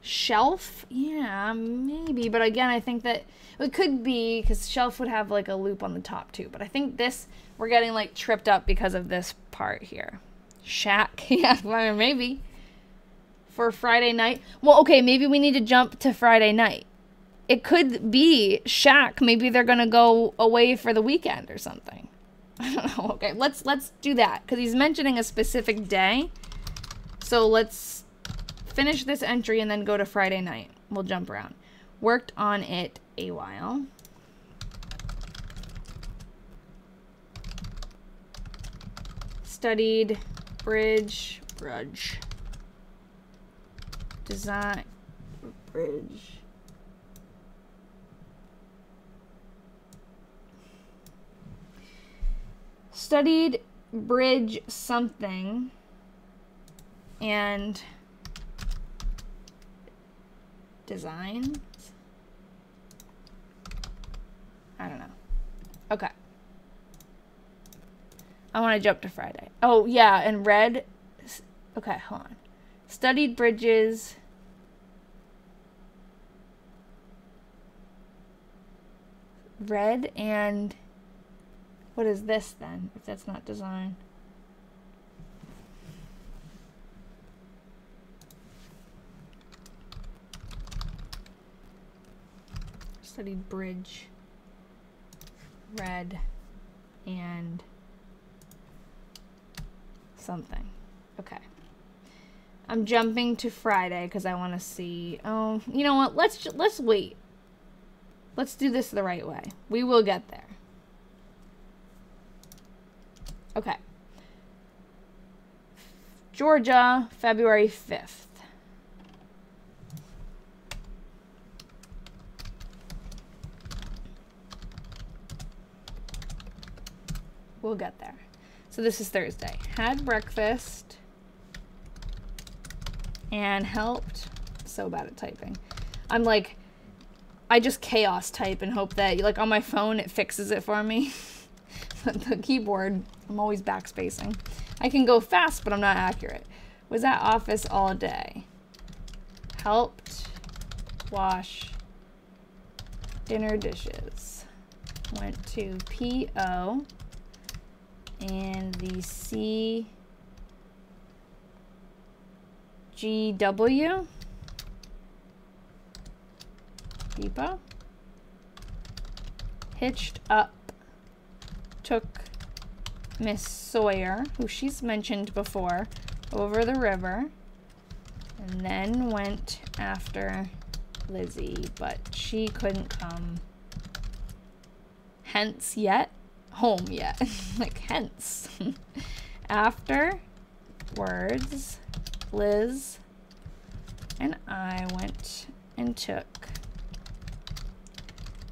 S1: Shelf? Yeah, maybe. But again, I think that it could be because shelf would have like a loop on the top too. But I think this, we're getting like tripped up because of this part here. Shack. Yeah, well, maybe. For Friday night. Well, okay, maybe we need to jump to Friday night. It could be shack. Maybe they're going to go away for the weekend or something. I don't know. Okay, let's do that because he's mentioning a specific day. So let's finish this entry and then go to Friday night. We'll jump around. Worked on it a while. Studied bridge design bridge. Studied bridge something and designs. I don't know. Okay. I want to jump to Friday. Oh, yeah, and read. Okay, hold on. Studied bridges. Read and what is this then? If that's not design. Studied bridge, read, and something. Okay. I'm jumping to Friday because I want to see. Oh, you know what? Let's wait. Let's do this the right way. We will get there. Okay. Georgia, February 5th. We'll get there. So this is Thursday. Had breakfast and helped. So bad at typing. I'm like, I just chaos type and hope that, like, on my phone it fixes it for me. The keyboard, I'm always backspacing. I can go fast, but I'm not accurate. Was at office all day. Helped wash dinner dishes. Went to PO and the CGW depot. Hitched up. Took Miss Sawyer, who she's mentioned before, over the river, and then went after Lizzie, but she couldn't come home yet. Like, hence. Afterwards, Liz and I went and took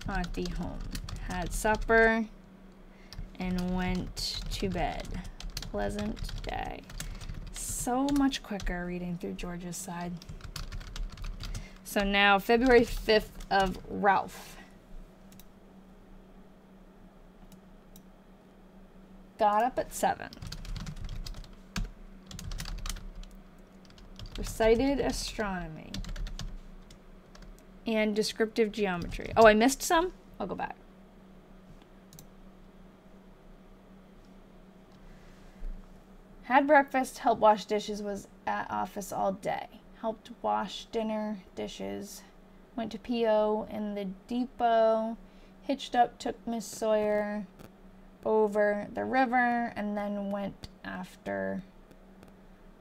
S1: Auntie home, had supper, and went to bed. Pleasant day. So much quicker reading through Georgia's side. So now February 5th of Ralph. Got up at 7. Recited astronomy and descriptive geometry. Oh, I missed some? I'll go back. Had breakfast, helped wash dishes, was at office all day. Helped wash dinner dishes, went to PO in the depot, hitched up, took Miss Sawyer over the river, and then went after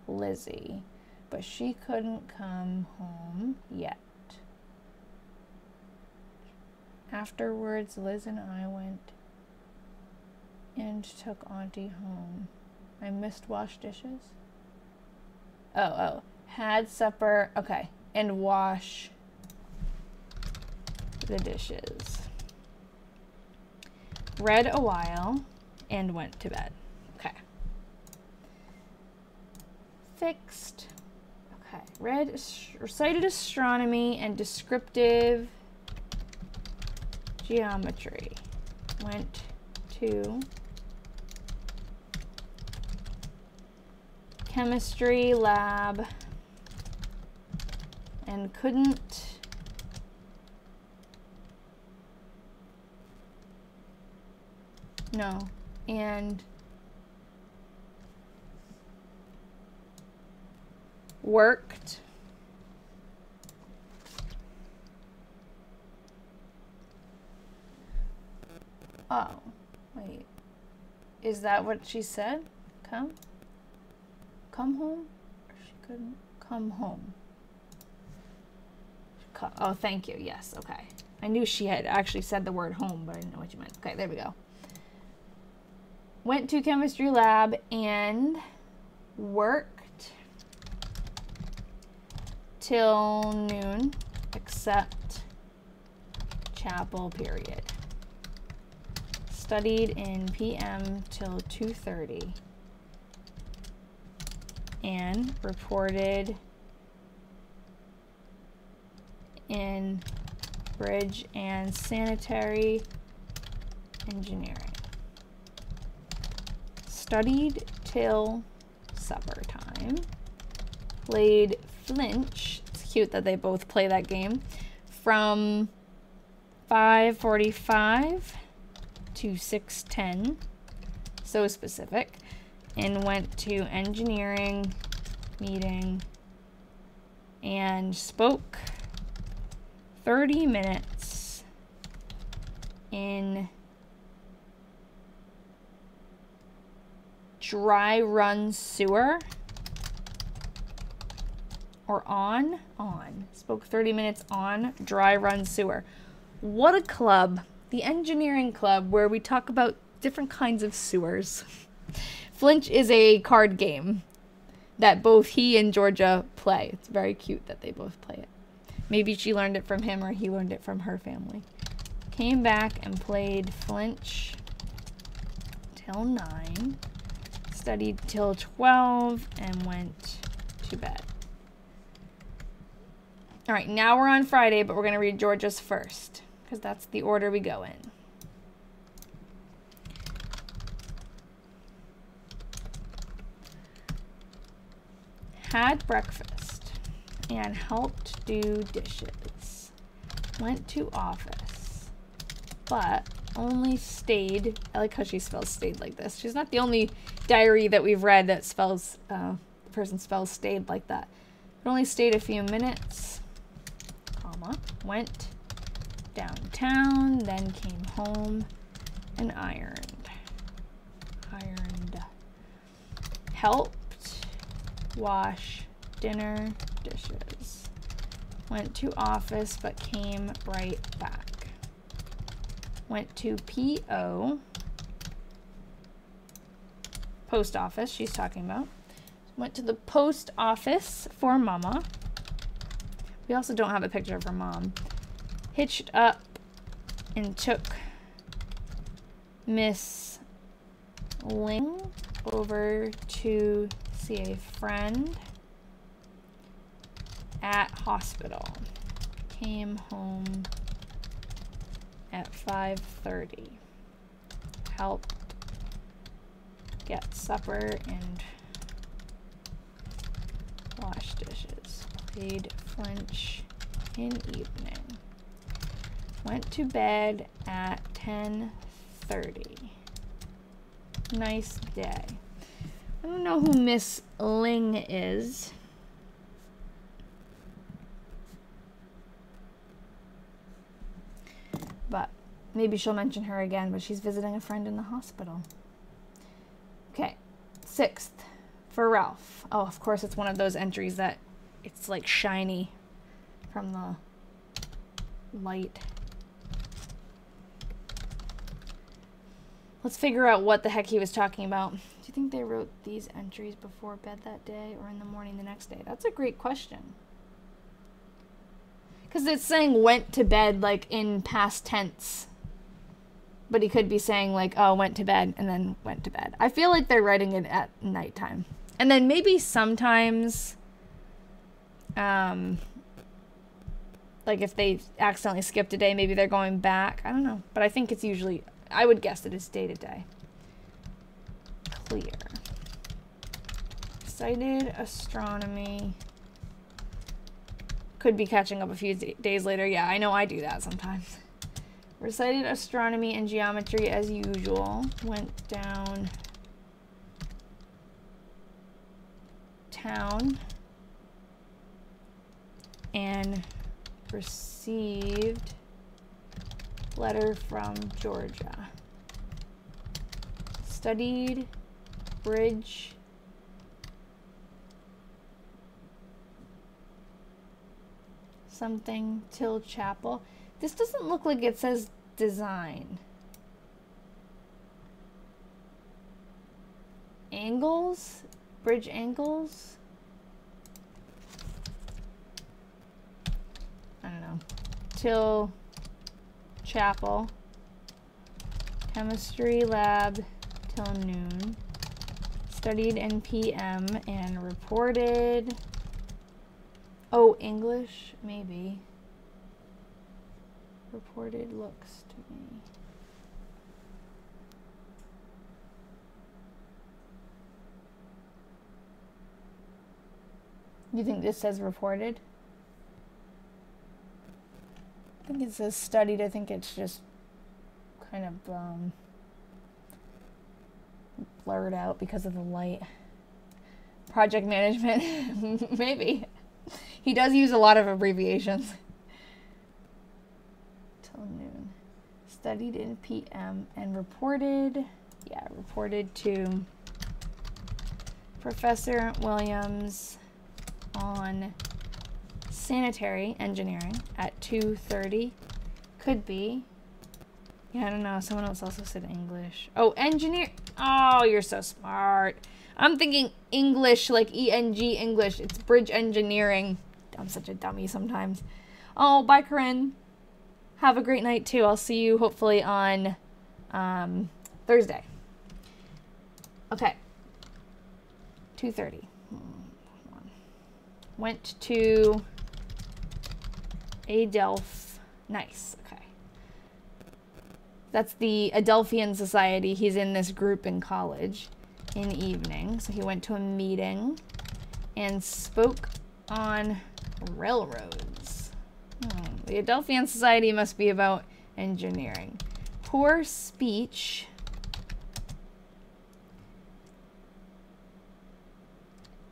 S1: Lizzie. But she couldn't come home yet. Afterwards, Liz and I went and took Auntie home. I missed wash dishes. Oh. Had supper. Okay. And wash the dishes. Read a while and went to bed. Okay. Fixed. Okay. Recited astronomy and descriptive geometry. Went to chemistry lab and couldn't and worked wait, is that what she said? Come home? Or she couldn't come home. Oh, thank you. Yes, okay. I knew she had actually said the word home, but I didn't know what you meant. Okay, there we go. Went to chemistry lab and worked till noon, except chapel period. Studied in PM till 2:30. And reported in bridge and sanitary engineering. Studied till supper time. Played flinch. It's cute that they both play that game. From 5:45 to 6:10. So specific. And went to engineering meeting and spoke 30 minutes in dry run sewer. Or on. Spoke 30 minutes on dry run sewer. What a club. The engineering club where we talk about different kinds of sewers. Flinch is a card game that both he and Georgia play. It's very cute that they both play it. Maybe she learned it from him or he learned it from her family. Came back and played Flinch till 9. Studied till 12 and went to bed. All right, now we're on Friday, but we're going to read Georgia's first because that's the order we go in. Had breakfast and helped do dishes. Went to office, but only stayed. I like how she spells stayed like this. She's not the only diary that we've read that spells, the person spells stayed like that. But only stayed a few minutes. Went downtown, then came home and ironed. Helped wash dinner dishes. Went to office but came right back. Went to PO, post office she's talking about. Went to the post office for Mama. We also don't have a picture of her mom. Hitched up and took Miss Ling over to see a friend at hospital. Came home at 5:30. Helped get supper and wash dishes. Played Flinch in evening. Went to bed at 10:30. Nice day. I don't know who Miss Ling is. But maybe she'll mention her again, but she's visiting a friend in the hospital. Okay, 6th for Ralph. Oh, of course it's one of those entries that it's like shiny from the light. Let's figure out what the heck he was talking about. Do you think they wrote these entries before bed that day or in the morning the next day? That's a great question. Because it's saying went to bed like in past tense. But he could be saying like, oh, went to bed and then went to bed. I feel like they're writing it at nighttime. And then maybe sometimes, like if they accidentally skipped a day, maybe they're going back. I don't know. But I think it's usually, I would guess that it's day to day. Clear. Cited astronomy. Could be catching up a few days later. Yeah, I know I do that sometimes. Recited astronomy and geometry as usual. Went down town and received letter from Georgia. Studied bridge something till chapel. This doesn't look like it says design. Angles? Bridge angles? I don't know. Till chapel. Chemistry lab till noon. Studied in PM and reported. Oh, English? Maybe. Reported looks to me. You think this says reported? I think it says studied. I think it's just kind of blurred out because of the light. Project management? Maybe. He does use a lot of abbreviations. Till noon. studied in PM and reported to Professor Williams on sanitary engineering at 2:30. Could be. Yeah, I don't know. Someone else also said English. Oh, engineer. Oh, you're so smart. I'm thinking English, like ENG English. It's bridge engineering. I'm such a dummy sometimes. Oh, bye, Corinne. Have a great night, too. I'll see you hopefully on Thursday. Okay. 2:30. Went to Adelph. Nice. Okay. That's the Adelphian Society. He's in this group in college in evening. So he went to a meeting and spoke on railroads. The Adelphian Society must be about engineering. Poor speech.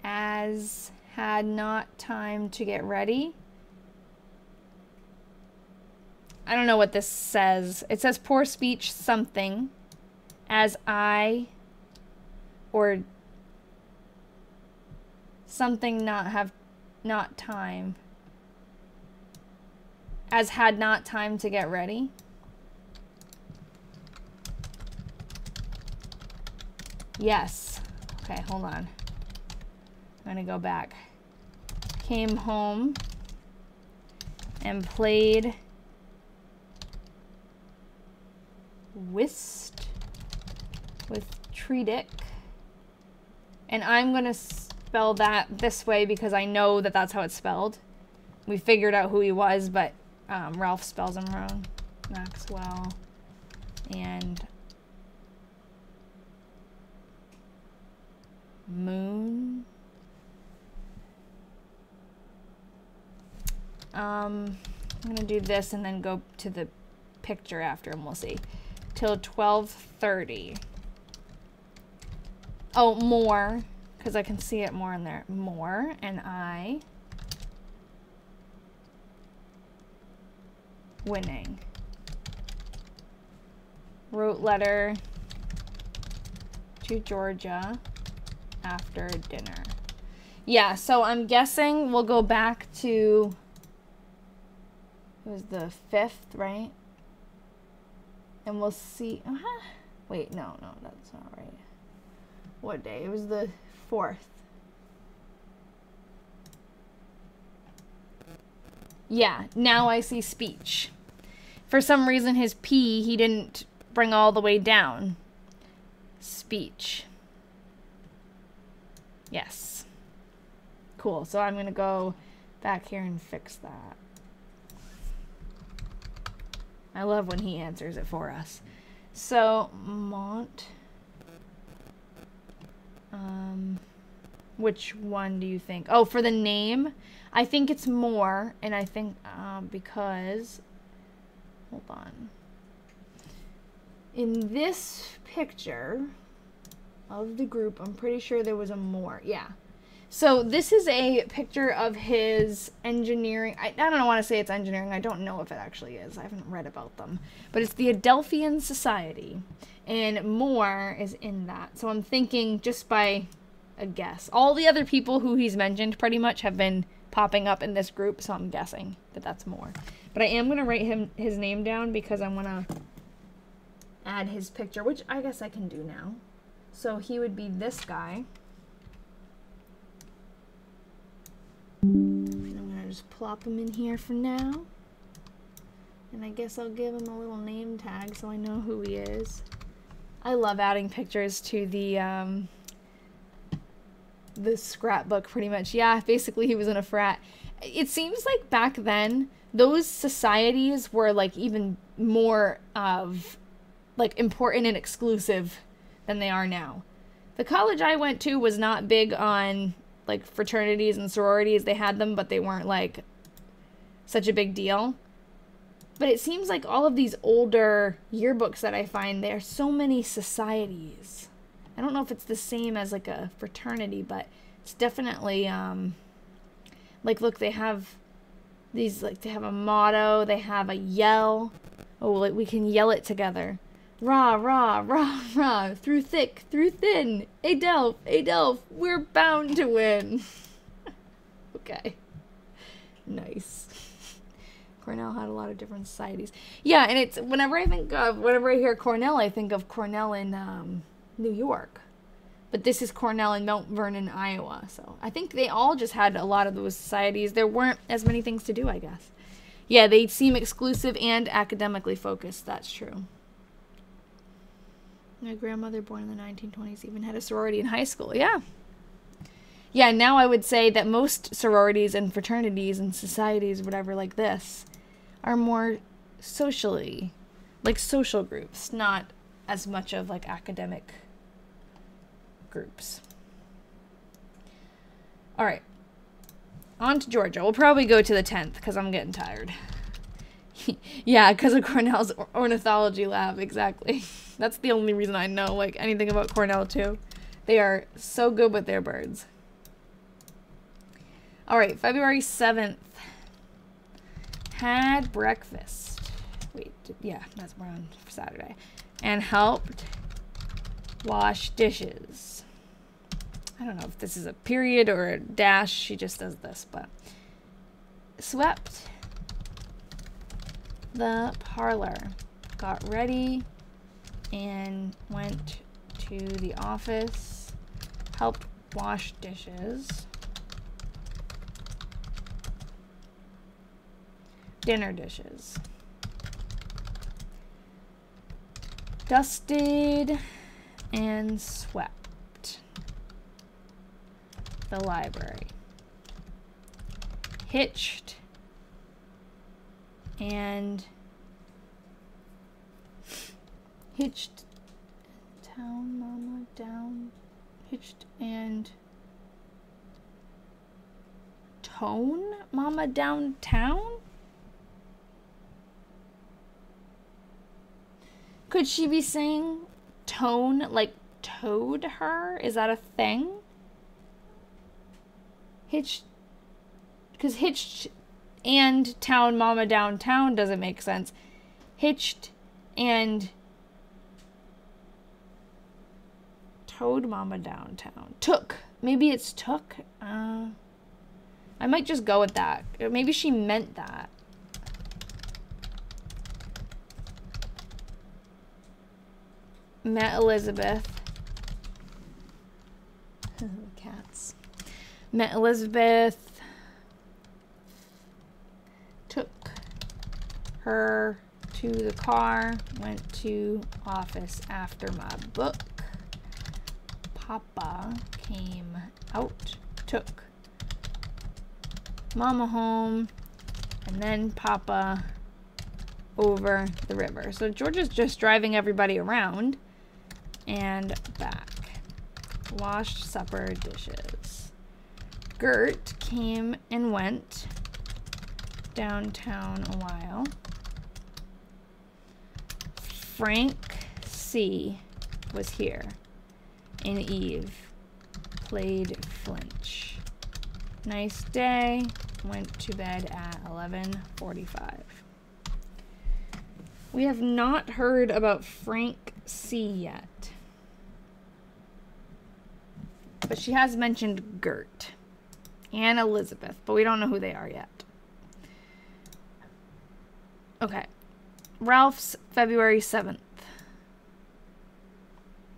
S1: As had not time to get ready. I don't know what this says. It says poor speech something. As I or something not time. As had not time to get ready. Yes. Okay, hold on. I'm gonna go back. Came home and played whist with Tredick. And I'm gonna spell that this way because I know that that's how it's spelled. We figured out who he was, but Ralph spells him wrong. Maxwell and Moon. I'm gonna do this and then go to the picture after and we'll see. Till 12:30. Oh, more, because I can see it more in there. More, and I winning. Wrote letter to Georgia after dinner. Yeah, so I'm guessing we'll go back to, it was the 5th, right? And we'll see, wait, no, that's not right. What day? It was the 4th. Yeah, now I see speech. For some reason his P, he didn't bring all the way down. Speech. Yes. Cool, so I'm gonna go back here and fix that. I love when he answers it for us. So, which one do you think? Oh, for the name, I think it's more, and I think, because, hold on. In this picture of the group, I'm pretty sure there was a more, yeah. So this is a picture of his engineering. I don't want to say it's engineering. I don't know if it actually is. I haven't read about them. But it's the Adelphian Society. And more is in that. So I'm thinking just by a guess. All the other people who he's mentioned pretty much have been popping up in this group. So I'm guessing that that's more. But I am going to write his name down because I want to add his picture. Which I guess I can do now. So he would be this guy. And I'm gonna just plop him in here for now. And I guess I'll give him a little name tag so I know who he is. I love adding pictures to the scrapbook pretty much. Yeah, basically he was in a frat. It seems like back then, those societies were like even more of like important and exclusive than they are now. The college I went to was not big on like fraternities and sororities. They had them, but they weren't like such a big deal. But it seems like all of these older yearbooks that I find, there are so many societies. I don't know if it's the same as like a fraternity, but it's definitely like, look, they have these, like, they have a motto, they have a yell, Oh, like we can yell it together. Rah, rah, rah, rah, through thick, through thin. Adelph, we're bound to win. Okay. Nice. Cornell had a lot of different societies. Yeah, and it's, whenever I hear Cornell, I think of Cornell in New York. But this is Cornell in Mount Vernon, Iowa. So I think they all just had a lot of those societies. There weren't as many things to do, I guess. Yeah, they seem exclusive and academically focused. That's true. My grandmother, born in the 1920s, even had a sorority in high school. Yeah. Yeah, now I would say that most sororities and fraternities and societies, whatever, like this, are more socially, like social groups, not as much of like academic groups. All right. On to Georgia. We'll probably go to the 10th because I'm getting tired. Yeah, because of Cornell's ornithology lab. Exactly. That's the only reason I know like anything about Cornell too. They are so good with their birds. All right, February 7th. Had breakfast. Wait, yeah, that's more on Saturday. And helped wash dishes. I don't know if this is a period or a dash. She just does this, but swept the parlor, got ready, and went to the office, helped wash dishes, dinner dishes, dusted and swept the library, hitched and town mama down, hitched and tone mama downtown. Could she be saying tone like towed her? Is that a thing? Hitched, because hitched and town mama downtown doesn't make sense. Hitched and towed mama downtown. Took. Maybe it's took. I might just go with that. Maybe she meant that. Met Elizabeth. Cats. Met Elizabeth. Took her to the car. Went to office after my book. Papa came out. Took Mama home. And then Papa over the river. So Georgia's just driving everybody around and back. Washed supper dishes. Gert came and went downtown a while. Frank C. was here. And Eve played flinch. Nice day. Went to bed at 11:45. We have not heard about Frank C. yet. But she has mentioned Gert and Elizabeth, but we don't know who they are yet. Okay. Ralph's February 7th.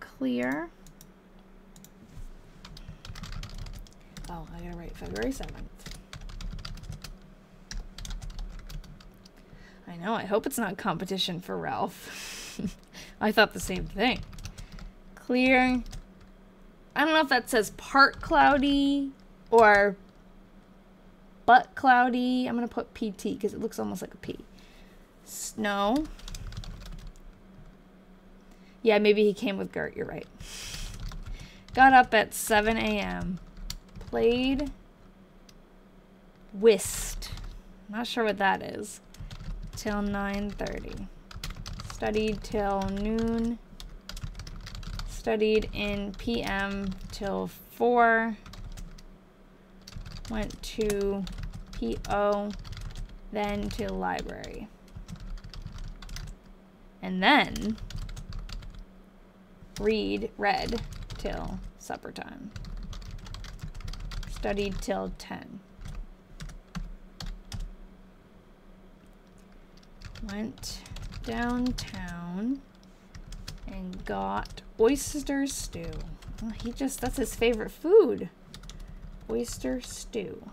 S1: Clear. Oh, I gotta write February 7th. I know, I hope it's not competition for Ralph. I thought the same thing. Clear. I don't know if that says part cloudy or but cloudy. I'm going to put PT because it looks almost like a P. Snow. Yeah, maybe he came with Gert. You're right. Got up at 7 a.m. Played whist. Not sure what that is. Till 9:30. Studied till noon. Studied in PM till 4. Went to PO. Then to library. And then read till supper time. Studied till 10. Went downtown and got oyster stew. Oh, that's his favorite food. Oyster stew.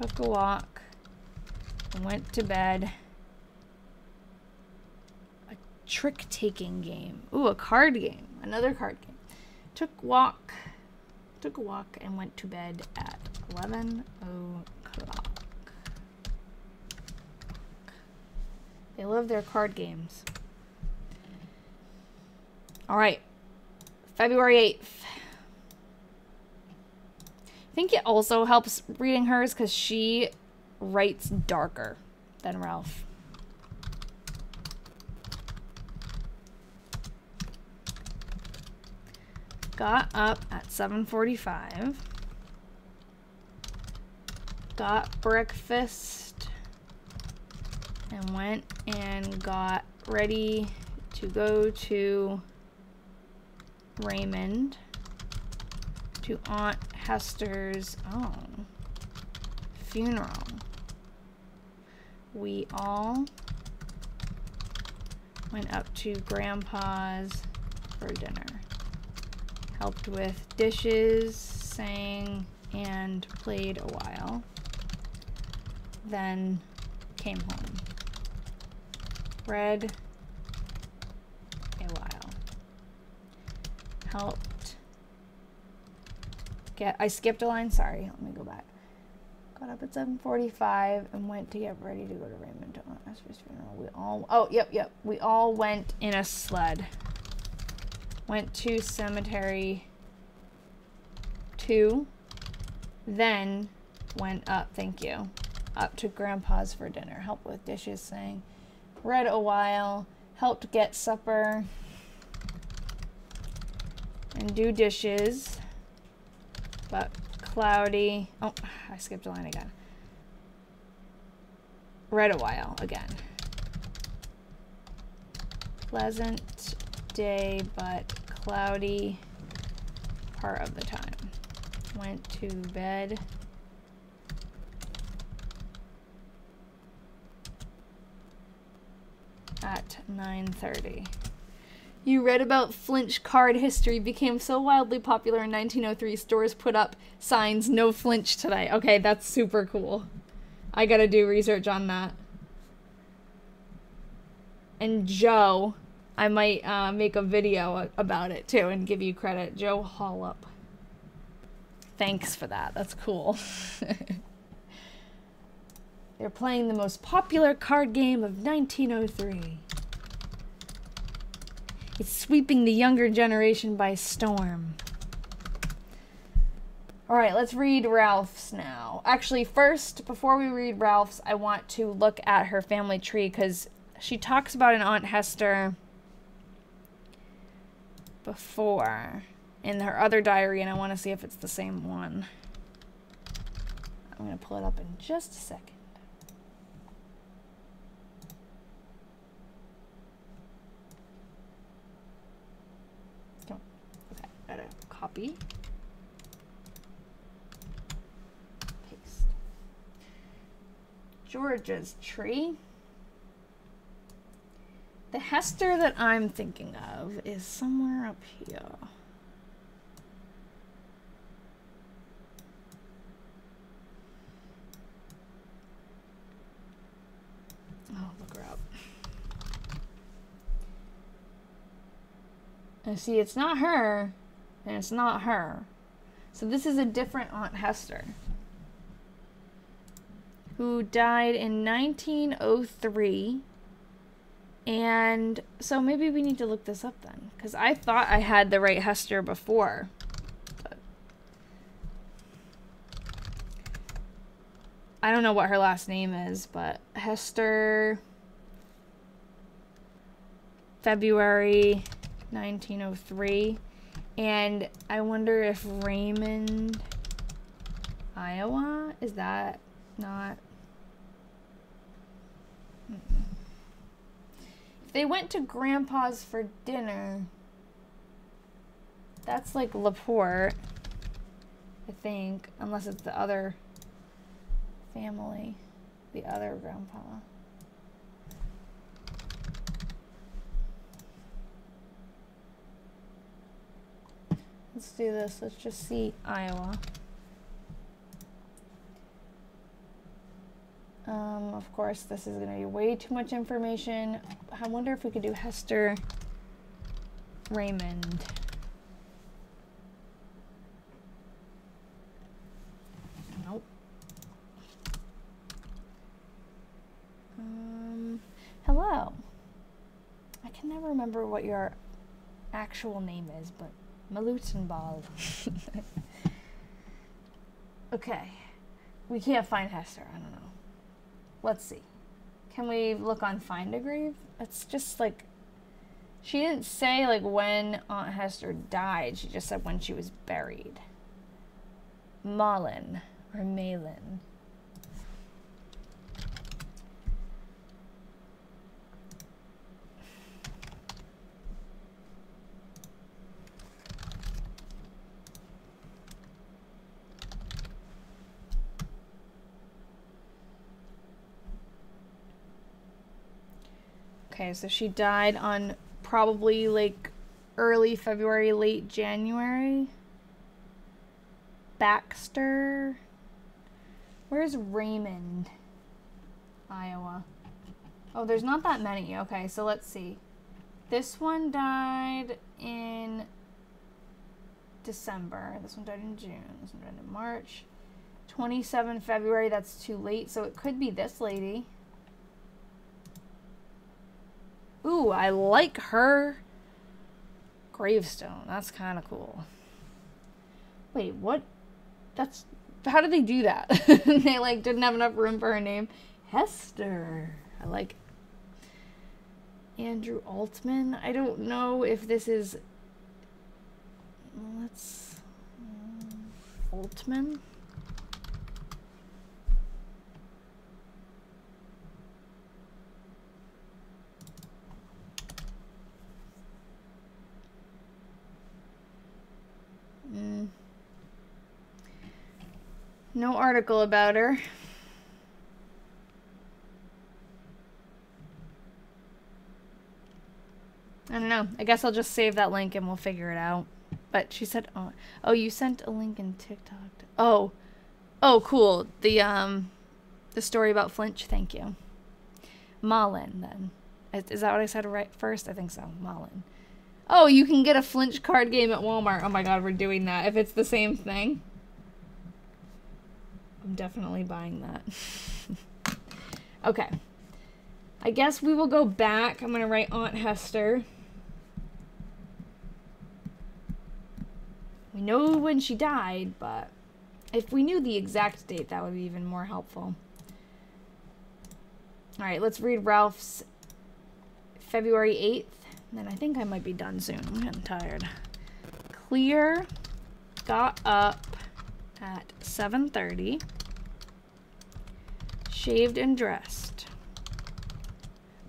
S1: Took a walk and went to bed. A trick-taking game. Ooh, a card game. Another card game. Took a walk and went to bed at 11 o'clock. They love their card games. All right. February 8th. I think it also helps reading hers because she writes darker than Ralph. Got up at 7:45. Got breakfast and went and got ready to go to Raymond, to Aunt Hester's funeral. We all went up to Grandpa's for dinner. Helped with dishes, sang, and played a while. Then came home. Read a while. Helped I skipped a line, sorry, let me go back. Got up at 7:45 and went to get ready to go to Raymond to Aunt Esther's funeral. We all went in a sled. Went to cemetery 2, then went up, thank you, up to Grandpa's for dinner. Helped with dishes, sang, read a while, helped get supper, and do dishes, but cloudy. Oh, I skipped a line again. Read a while again. Pleasant day, but cloudy part of the time. Went to bed at 9:30. You read about Flinch card history became so wildly popular in 1903, stores put up signs, no Flinch today. Okay, that's super cool. I gotta do research on that. And Joe, I might make a video about it too and give you credit. Joe Hollup. Thanks for that. That's cool. They're playing the most popular card game of 1903. It's sweeping the younger generation by storm. All right, let's read Ralph's now. Actually, first, before we read Ralph's, I want to look at her family tree because she talks about an Aunt Hester before in her other diary, and I want to see if it's the same one. I'm going to pull it up in just a second. Okay, gotta copy. Paste. Georgia's tree. The Hester that I'm thinking of is somewhere up here. Oh, look her up. And see, it's not her, and it's not her. So this is a different Aunt Hester who died in 1903. And so maybe we need to look this up then, because I thought I had the right Hester before. But I don't know what her last name is, but Hester, February 1903. And I wonder if Raymond, Iowa, is that not? they went to Grandpa's for dinner, that's like Laporte, I think, unless it's the other family, the other grandpa. Let's do this. Let's just see Iowa. Of course, this is going to be way too much information. I wonder if we could do Hester Raymond. Nope. Hello. I can never remember what your actual name is, but Malutenball. Okay. We can't find Hester. I don't know. Let's see. Can we look on Find a Grave? It's just like, she didn't say like when Aunt Hester died. She just said when she was buried. Malin or Malin. Okay, so she died on probably like early February, late January. Baxter. Where's Raymond? Iowa. Oh, there's not that many. Okay, so let's see. This one died in December. This one died in June. This one died in March. 27 February, that's too late, so it could be this lady. Ooh, I like her gravestone. That's kind of cool. Wait, what? That's... How did they do that? They, like, didn't have enough room for her name. Hester. I like it. Andrew Altman. I don't know if this is... Let's... Altman? No article about her. I don't know. I guess I'll just save that link and we'll figure it out. But she said, oh, you sent a link in TikTok. Oh, cool. The story about Flinch. Thank you. Malin, then. Is that what I said right first? I think so. Malin. Oh, you can get a Flinch card game at Walmart. Oh my god, we're doing that. If it's the same thing. I'm definitely buying that. Okay. I guess we will go back. I'm going to write Aunt Hester. We know when she died, but if we knew the exact date, that would be even more helpful. Alright, let's read Ralph's February 8th. And then I think I might be done soon. I'm getting tired. Clear. Got up at 7:30. Shaved and dressed.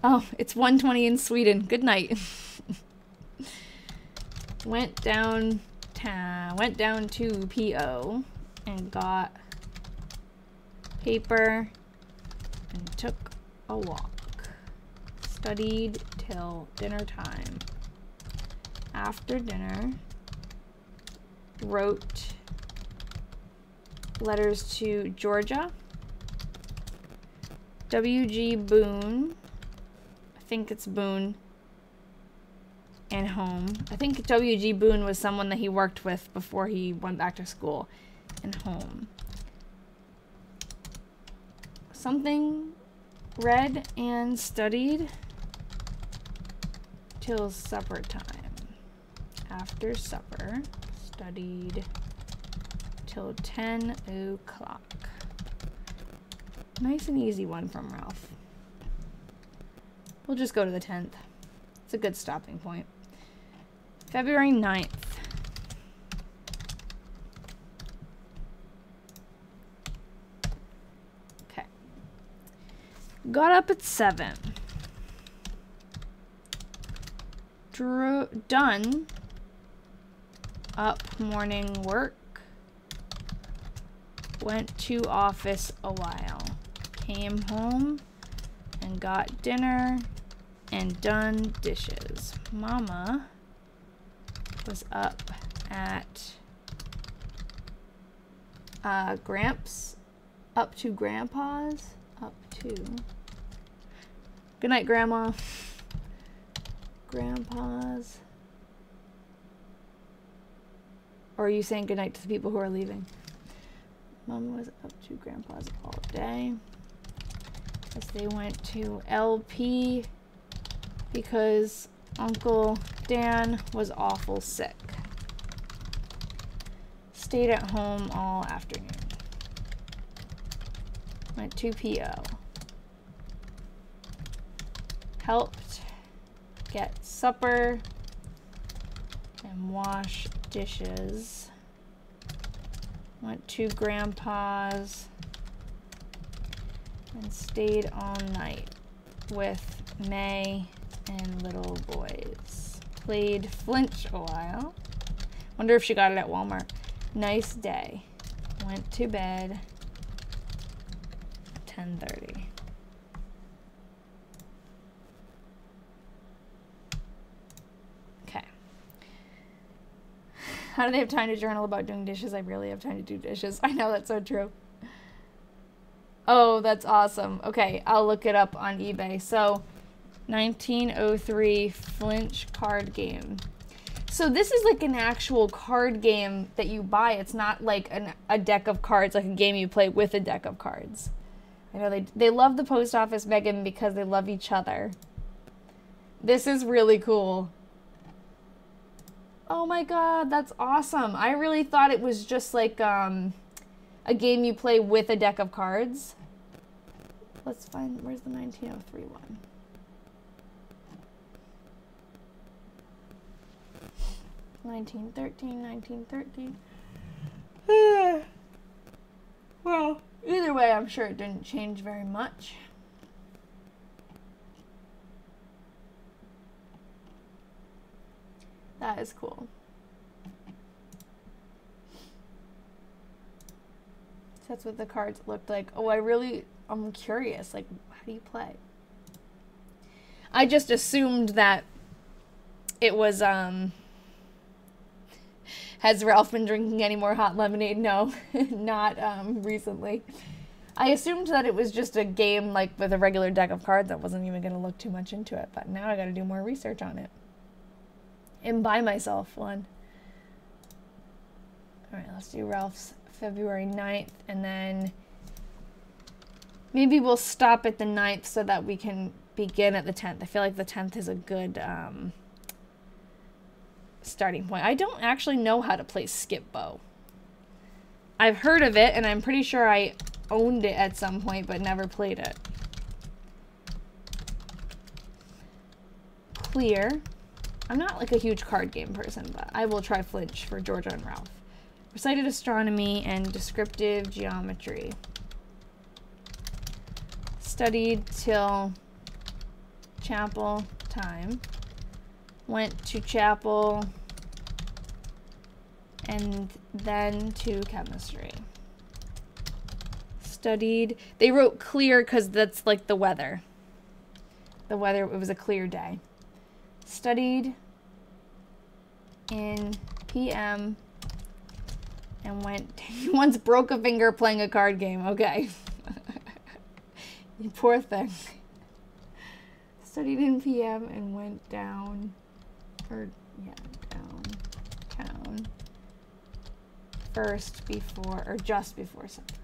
S1: Oh, it's 1:20 in Sweden. Good night. Went down to PO and got paper and took a walk. Studied till dinner time. After dinner, wrote letters to Georgia, W.G. Boone, I think it's Boone, and home. I think W.G. Boone was someone that he worked with before he went back to school, and home. Something read and studied till supper time. After supper, studied till 10 o'clock. Nice and easy one from Ralph. We'll just go to the 10th. It's a good stopping point. February 9th. Okay. Got up at 7. done up morning work. Went to office a while. Came home and got dinner and done dishes. Mama was up at Gramps, up to Grandpa's, up to. Good night, Grandma. Grandpa's. Or are you saying good night to the people who are leaving? Mama was up to Grandpa's all day as they went to LP because Uncle Dan was awful sick. Stayed at home all afternoon. Went to PO. Helped get supper and wash dishes. Went to Grandpa's and stayed all night with May and little boys. Played flinch a while. Wonder if she got it at Walmart. Nice day. Went to bed 10:30. Okay. How do they have time to journal about doing dishes? I really have time to do dishes. I know, that's so true. Oh, that's awesome. Okay, I'll look it up on eBay. So, 1903 flinch card game. So this is like an actual card game that you buy. It's not like a deck of cards, like a game you play with a deck of cards. I know they love the post office, Megan, because they love each other. This is really cool. Oh my god, that's awesome. I really thought it was just like a game you play with a deck of cards. Let's find, where's the 1903 one? $1913. Well, either way, I'm sure it didn't change very much. That is cool. So that's what the cards looked like. Oh, I'm curious. Like, how do you play? I just assumed that it was, has Ralph been drinking any more hot lemonade? No, not recently. I assumed that it was just a game like with a regular deck of cards. I wasn't even going to look too much into it, but now I got to do more research on it. And buy myself one. All right, let's do Ralph's February 9th, and then maybe we'll stop at the 9th so that we can begin at the 10th. I feel like the 10th is a good starting point. I don't actually know how to play Skip Bow. I've heard of it, and I'm pretty sure I owned it at some point, but never played it. Clear. I'm not like a huge card game person, but I will try Flinch for Georgia and Ralph. Recited astronomy and descriptive geometry. Studied till chapel time. Went to chapel and then to chemistry. Studied. They wrote clear because that's like the weather. The weather, it was a clear day. Studied in PM and went, he once broke a finger playing a card game. Okay. You poor thing. Studied in PM and went down, or yeah, downtown first before, or just before supper.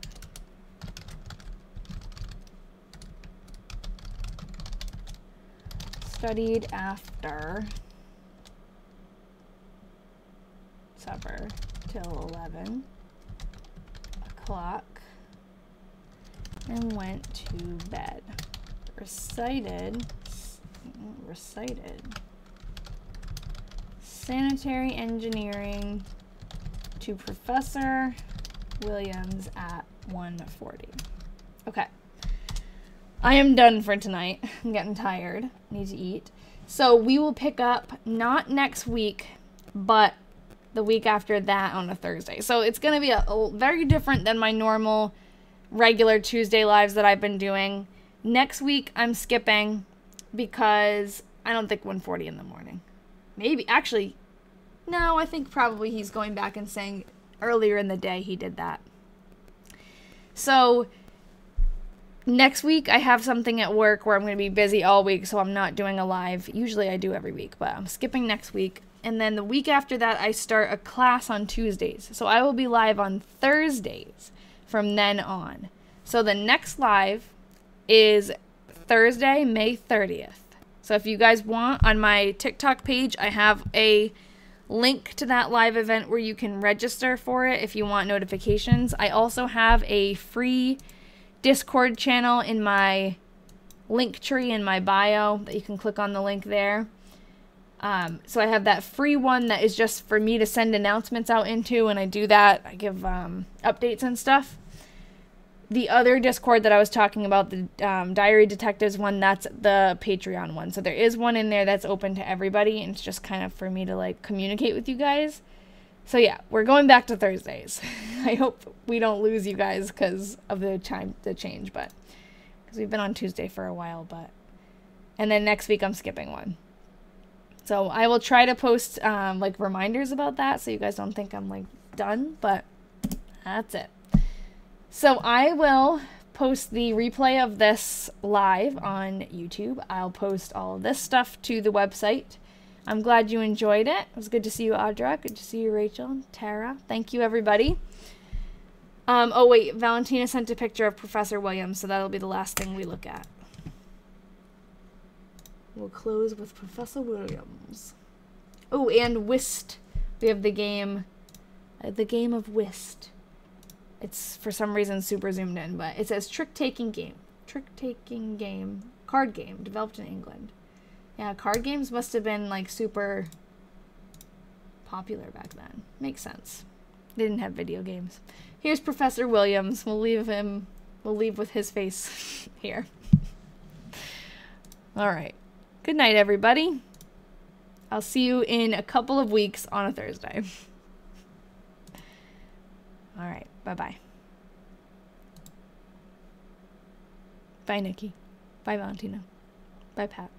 S1: Studied after supper till 11 o'clock and went to bed. Recited sanitary engineering to Professor Williams at 1:40. Okay. I am done for tonight. I'm getting tired. Need to eat. So we will pick up not next week, but the week after that on a Thursday. So it's going to be a very different than my normal regular Tuesday lives that I've been doing. Next week I'm skipping because I don't think 1:40 in the morning. Maybe, actually, no, I think probably he's going back and saying earlier in the day he did that. So next week I have something at work where I'm going to be busy all week, so I'm not doing a live. Usually I do every week, but I'm skipping next week. And then the week after that I start a class on Tuesdays. So I will be live on Thursdays from then on. So the next live is Thursday, May 30th. So if you guys want, on my TikTok page, I have a link to that live event where you can register for it if you want notifications. I also have a free Discord channel in my link tree in my bio that you can click on the link there. So I have that free one that is just for me to send announcements out into, and I do that. I give updates and stuff. The other Discord that I was talking about, the Diary Detectives one, that's the Patreon one. So there is one in there that's open to everybody, and it's just kind of for me to like communicate with you guys. So yeah, we're going back to Thursdays. I hope we don't lose you guys because of the change, but because we've been on Tuesday for a while, and then next week I'm skipping one. So I will try to post like reminders about that so you guys don't think I'm like done, but that's it. So I will post the replay of this live on YouTube. I'll post all of this stuff to the website. I'm glad you enjoyed it. It was good to see you, Audra. Good to see you, Rachel and Tara. Thank you, everybody. Oh, wait. Valentina sent a picture of Professor Williams, so that'll be the last thing we look at. We'll close with Professor Williams. Oh, and whist. We have the game of whist. It's, for some reason, super zoomed in, but it says trick-taking game. Trick-taking game. Card game. Developed in England. Yeah, card games must have been, like, super popular back then. Makes sense. They didn't have video games. Here's Professor Williams. We'll leave with his face here. All right. Good night, everybody. I'll see you in a couple of weeks on a Thursday. All right. Bye-bye. Bye, Nikki. Bye, Valentina. Bye, Pat.